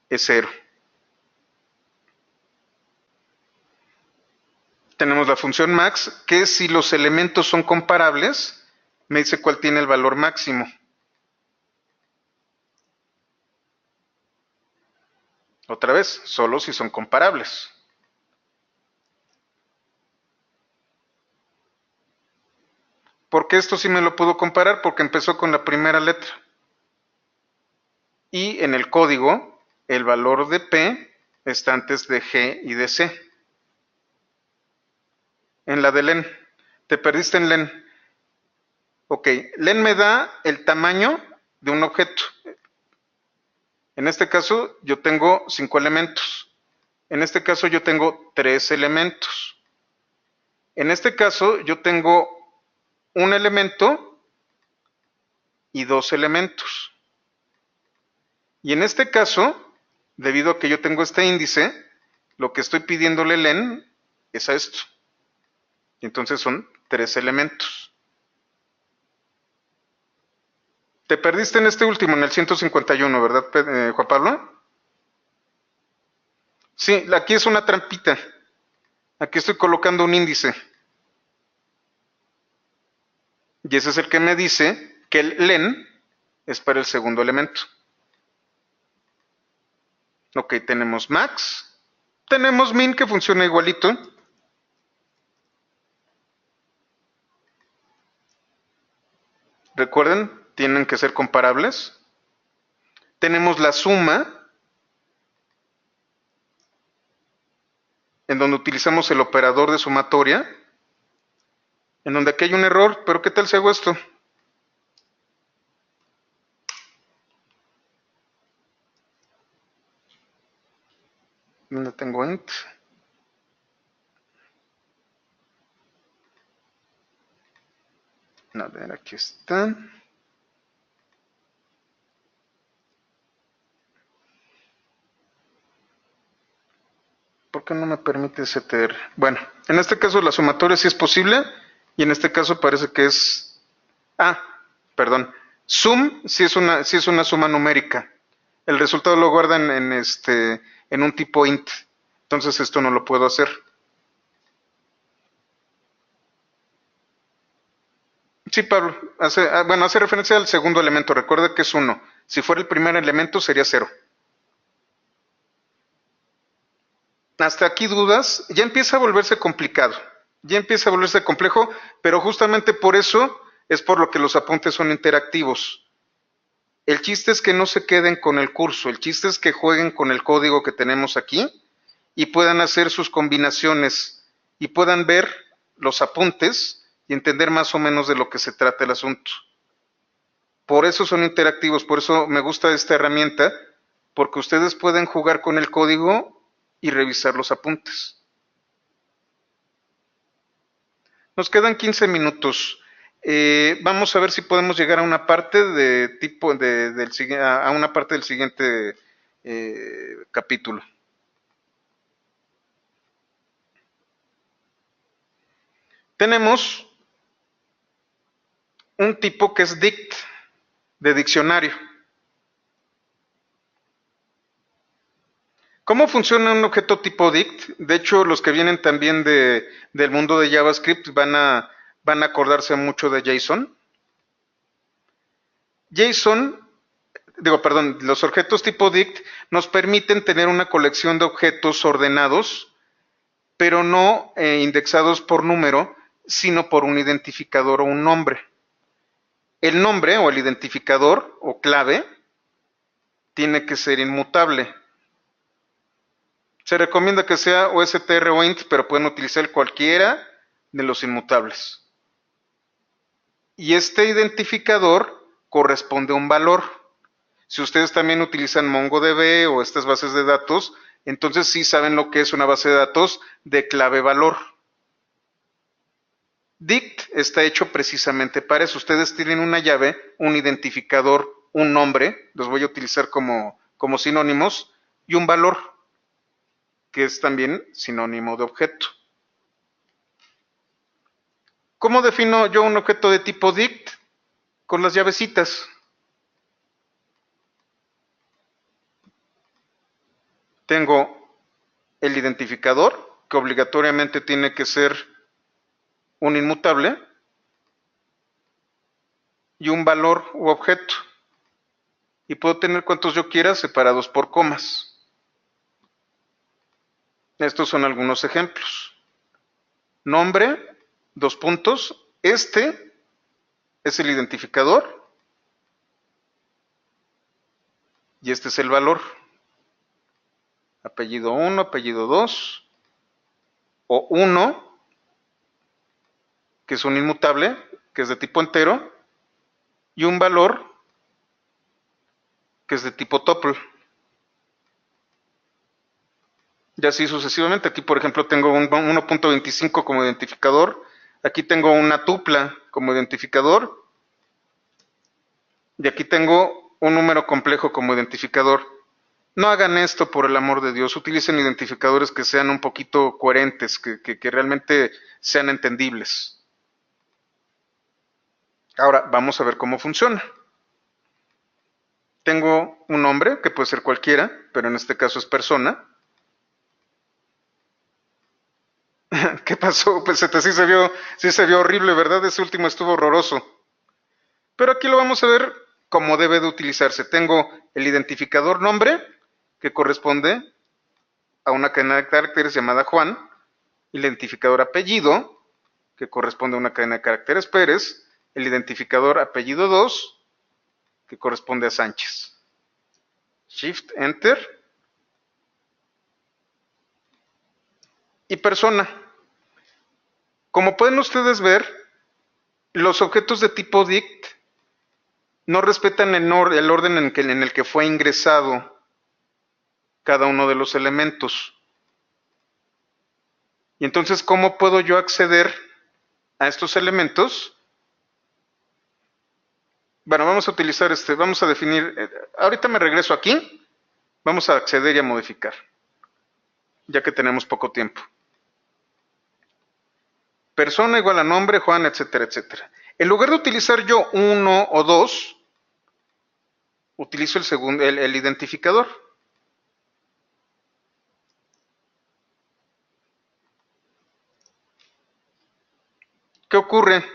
Es 0. Tenemos la función max, que si los elementos son comparables, me dice cuál tiene el valor máximo. Otra vez, solo si son comparables. ¿Por qué esto sí me lo puedo comparar? Porque empezó con la primera letra. Y en el código, el valor de P está antes de G y de C. En la de len, te perdiste en len. Ok, len me da el tamaño de un objeto. En este caso yo tengo 5 elementos. En este caso yo tengo 3 elementos. En este caso yo tengo un elemento y 2 elementos. Y en este caso, debido a que yo tengo este índice, lo que estoy pidiéndole len es a esto. Entonces son 3 elementos. Te perdiste en este último, en el 151, ¿verdad, Juan Pablo? Sí, aquí es una trampita. Aquí estoy colocando un índice. Y ese es el que me dice que el len es para el segundo elemento. Ok, tenemos max. Tenemos min, que funciona igualito. Recuerden, tienen que ser comparables. Tenemos la suma, en donde utilizamos el operador de sumatoria, en donde aquí hay un error, pero ¿qué tal si hago esto? ¿Dónde tengo int? A ver, aquí está. ¿Por qué no me permite ctr? Bueno, en este caso la sumatoria sí es posible, y en este caso parece que es... Ah, perdón. Sum sí es una suma numérica. El resultado lo guardan en un tipo int. Entonces esto no lo puedo hacer. Sí, Pablo. Hace referencia al segundo elemento. Recuerda que es 1. Si fuera el primer elemento sería 0. Hasta aquí dudas. Ya empieza a volverse complicado. Ya empieza a volverse complejo, pero justamente por eso es por lo que los apuntes son interactivos. El chiste es que no se queden con el curso, el chiste es que jueguen con el código que tenemos aquí y puedan hacer sus combinaciones y puedan ver los apuntes y entender más o menos de lo que se trata el asunto. Por eso son interactivos, por eso me gusta esta herramienta, porque ustedes pueden jugar con el código y revisar los apuntes. Nos quedan 15 minutos. Vamos a ver si podemos llegar a una parte a una parte del siguiente capítulo. Tenemos un tipo que es dict, de diccionario. ¿Cómo funciona un objeto tipo dict? De hecho, los que vienen también del mundo de JavaScript van a acordarse mucho de JSON. Los objetos tipo dict nos permiten tener una colección de objetos ordenados, pero no indexados por número, sino por un identificador o un nombre. El nombre o el identificador o clave tiene que ser inmutable. Se recomienda que sea o str o int, pero pueden utilizar cualquiera de los inmutables. Y este identificador corresponde a un valor. Si ustedes también utilizan MongoDB o estas bases de datos, entonces sí saben lo que es una base de datos de clave valor. Dict está hecho precisamente para eso. Ustedes tienen una llave, un identificador, un nombre, los voy a utilizar como sinónimos, y un valor, que es también sinónimo de objeto. ¿Cómo defino yo un objeto de tipo dict? Con las llavecitas. Tengo el identificador, que obligatoriamente tiene que ser un inmutable, y un valor u objeto. Y puedo tener cuantos yo quiera separados por comas. Estos son algunos ejemplos. Nombre, dos puntos. Este es el identificador y este es el valor. Apellido 1, apellido 2, o 1, que es un inmutable, que es de tipo entero, y un valor, que es de tipo tuple. Y así sucesivamente. Aquí, por ejemplo, tengo un 1.25 como identificador. Aquí tengo una tupla como identificador. Y aquí tengo un número complejo como identificador. No hagan esto, por el amor de Dios. Utilicen identificadores que sean un poquito coherentes, que realmente sean entendibles. Ahora, vamos a ver cómo funciona. Tengo un nombre, que puede ser cualquiera, pero en este caso es persona. ¿Qué pasó? Pues sí se vio horrible, ¿verdad? Ese último estuvo horroroso. Pero aquí lo vamos a ver cómo debe de utilizarse. Tengo el identificador nombre, que corresponde a una cadena de caracteres llamada Juan. El identificador apellido, que corresponde a una cadena de caracteres Pérez. El identificador apellido 2, que corresponde a Sánchez. Shift, Enter. Y persona. Como pueden ustedes ver, los objetos de tipo dict no respetan el orden en el que fue ingresado cada uno de los elementos. Y entonces, ¿cómo puedo yo acceder a estos elementos? Bueno, vamos a utilizar vamos a definir, ahorita me regreso aquí, vamos a acceder y a modificar, ya que tenemos poco tiempo. Persona igual a nombre, Juan, etcétera, etcétera. En lugar de utilizar yo 1 o 2, utilizo el identificador. ¿Qué ocurre?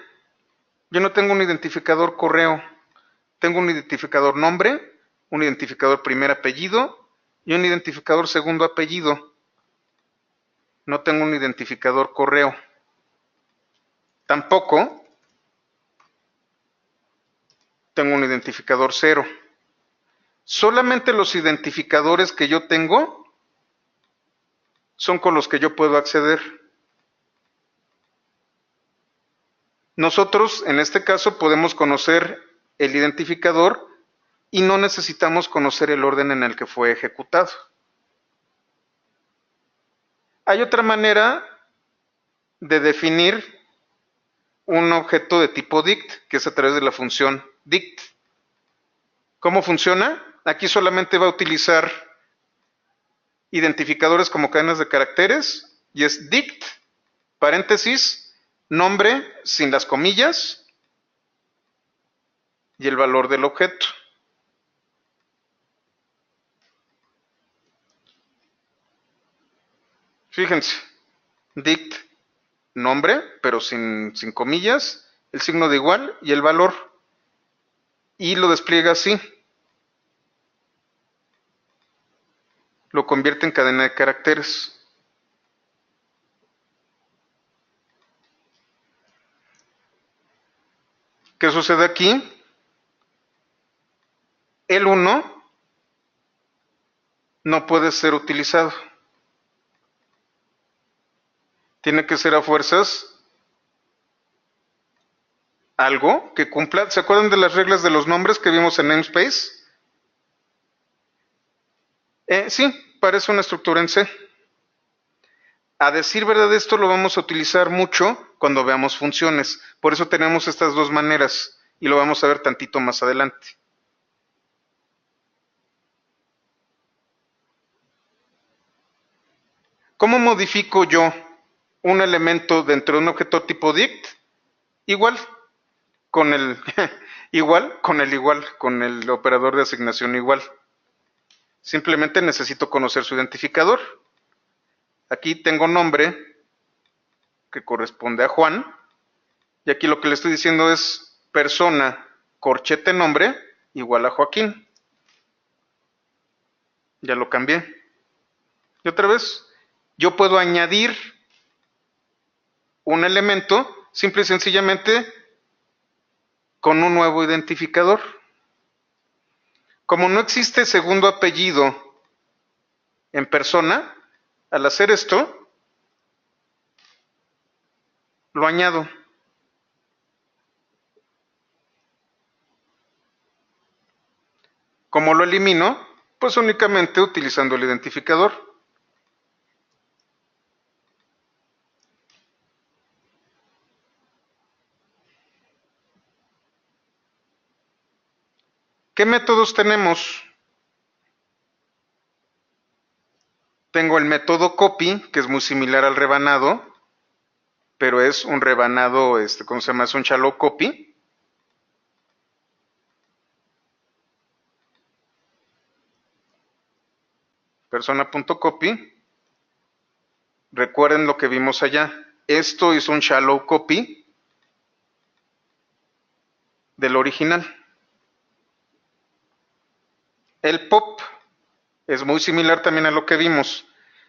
Yo no tengo un identificador correo. Tengo un identificador nombre, un identificador primer apellido y un identificador segundo apellido. No tengo un identificador correo. Tampoco tengo un identificador 0. Solamente los identificadores que yo tengo son con los que yo puedo acceder. Nosotros, en este caso, podemos conocer el identificador y no necesitamos conocer el orden en el que fue ejecutado. Hay otra manera de definir un objeto de tipo dict, que es a través de la función dict. ¿Cómo funciona? Aquí solamente va a utilizar identificadores como cadenas de caracteres y es dict, paréntesis, nombre sin las comillas y el valor del objeto. Fíjense, dict, nombre, pero sin comillas, el signo de igual y el valor. Y lo despliega así. Lo convierte en cadena de caracteres. ¿Qué sucede aquí? El 1 no puede ser utilizado. Tiene que ser a fuerzas algo que cumpla. ¿Se acuerdan de las reglas de los nombres que vimos en namespace? Sí, parece una estructura en C. A decir verdad, esto lo vamos a utilizar mucho cuando veamos funciones. Por eso tenemos estas dos maneras y lo vamos a ver tantito más adelante. ¿Cómo modifico yo un elemento dentro de un objeto tipo dict? Igual, con el con el operador de asignación igual. Simplemente necesito conocer su identificador. Aquí tengo nombre, que corresponde a Juan, y aquí lo que le estoy diciendo es persona, corchete nombre, igual a Joaquín. Ya lo cambié. Y otra vez, yo puedo añadir un elemento simple y sencillamente con un nuevo identificador. Como no existe segundo apellido en persona, al hacer esto, lo añado. Como lo elimino, pues únicamente utilizando el identificador. ¿Qué métodos tenemos? Tengo el método copy, que es muy similar al rebanado, pero es un rebanado, ¿cómo se llama? Es un shallow copy. Persona.copy. Recuerden lo que vimos allá. Esto es un shallow copy del original. El pop es muy similar también a lo que vimos.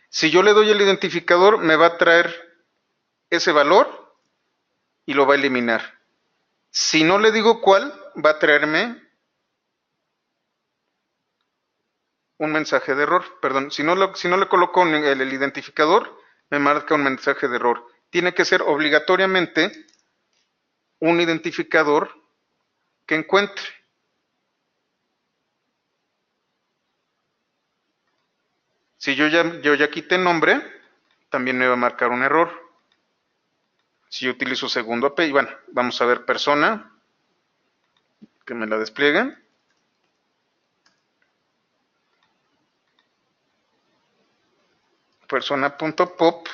Si yo le doy el identificador, me va a traer ese valor y lo va a eliminar. Si no le digo cuál, va a traerme un mensaje de error. Perdón, si no le coloco el identificador, me marca un mensaje de error. Tiene que ser obligatoriamente un identificador que encuentre. Si yo ya quité nombre, también me va a marcar un error. Si yo utilizo segundo apellido, bueno, vamos a ver persona, que me la desplieguen. Persona.pop.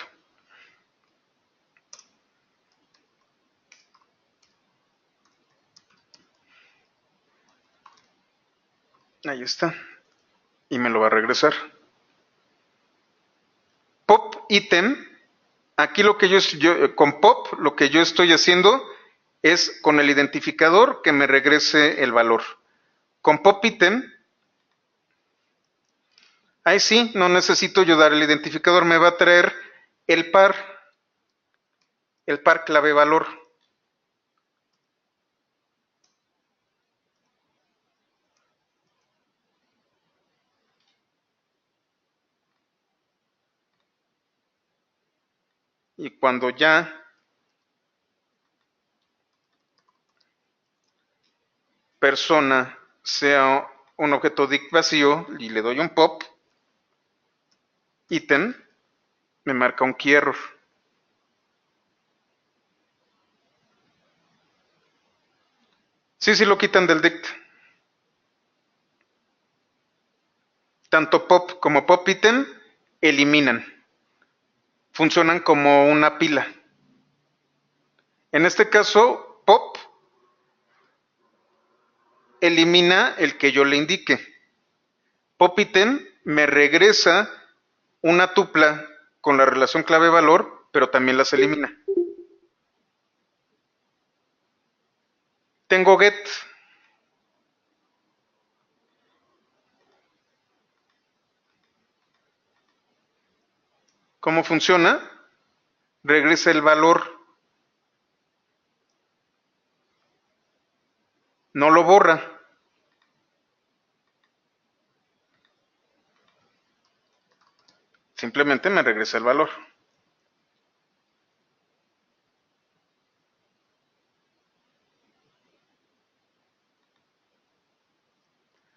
Ahí está. Y me lo va a regresar. Pop item. Aquí lo que con pop, lo que yo estoy haciendo es con el identificador que me regrese el valor. Con pop item, ahí sí, no necesito yo dar el identificador, me va a traer el par clave valor. Y cuando ya persona sea un objeto dict vacío y le doy un pop, ítem, me marca un key error. Sí lo quitan del dict. Tanto pop como pop item eliminan. Funcionan como una pila. En este caso, pop elimina el que yo le indique. Pop item me regresa una tupla con la relación clave-valor, pero también las elimina. Tengo get. ¿Cómo funciona? Regresa el valor. No lo borra. Simplemente me regresa el valor.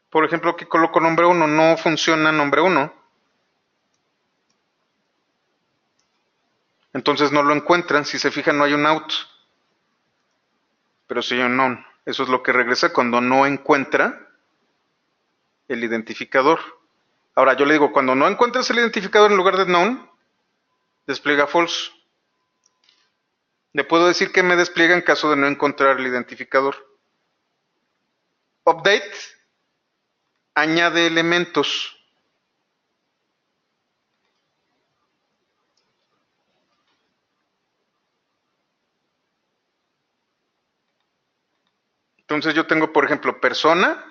Por ejemplo, aquí coloco nombre 1, no funciona nombre 1. Entonces no lo encuentran. Si se fijan, no hay un out, pero sí hay un non. Eso es lo que regresa cuando no encuentra el identificador. Ahora yo le digo, cuando no encuentres el identificador en lugar de known, despliega false. Le puedo decir que me despliega en caso de no encontrar el identificador. Update añade elementos. Entonces yo tengo, por ejemplo, persona,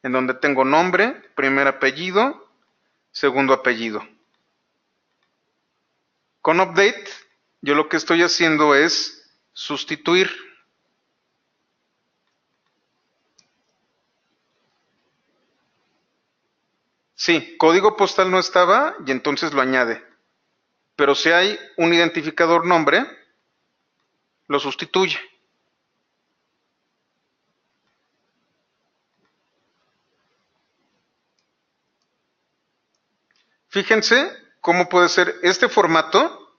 en donde tengo nombre, primer apellido, segundo apellido. Con update, yo lo que estoy haciendo es sustituir. Sí, código postal no estaba y entonces lo añade. Pero si hay un identificador nombre, lo sustituye. Fíjense cómo puede ser este formato,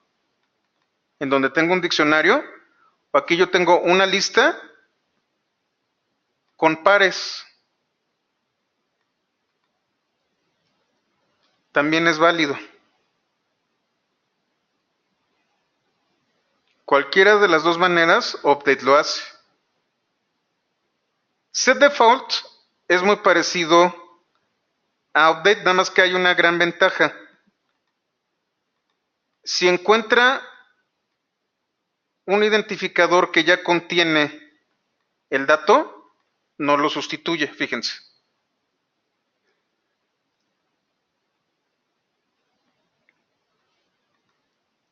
en donde tengo un diccionario, o aquí yo tengo una lista con pares. También es válido. Cualquiera de las dos maneras, update lo hace. setDefault es muy parecido a update, nada más que hay una gran ventaja. Si encuentra un identificador que ya contiene el dato, no lo sustituye, fíjense.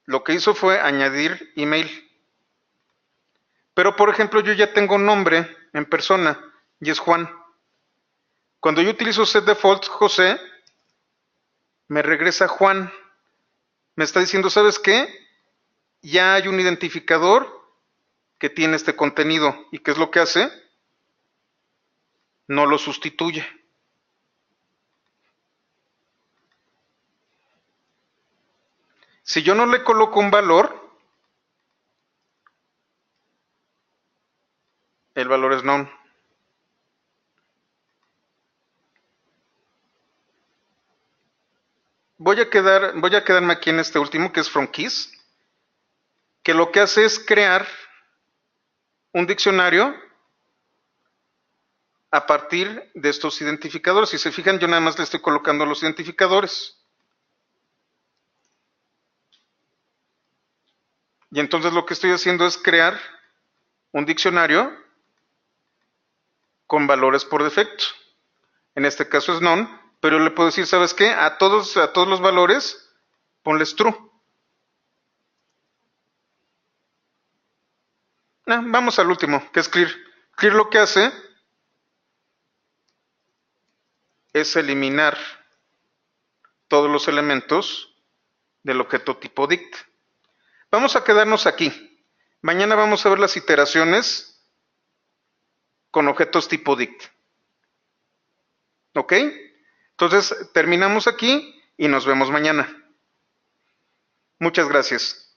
Lo que hizo fue añadir email. Pero, por ejemplo, yo ya tengo nombre en persona y es Juan. Cuando yo utilizo setDefault José, me regresa Juan. Me está diciendo, ¿sabes qué? Ya hay un identificador que tiene este contenido. ¿Y qué es lo que hace? No lo sustituye. Si yo no le coloco un valor, el valor es known. Voy a quedarme aquí en este último, que es from keys, que lo que hace es crear un diccionario a partir de estos identificadores. Si se fijan, yo nada más le estoy colocando los identificadores. Y entonces lo que estoy haciendo es crear un diccionario con valores por defecto. En este caso es none, pero le puedo decir, ¿sabes qué? A todos los valores, ponles true. Vamos al último, que es clear. Clear lo que hace es eliminar todos los elementos del objeto tipo dict. Vamos a quedarnos aquí. Mañana vamos a ver las iteraciones con objetos tipo dict. ¿Ok? Entonces terminamos aquí y nos vemos mañana. Muchas gracias.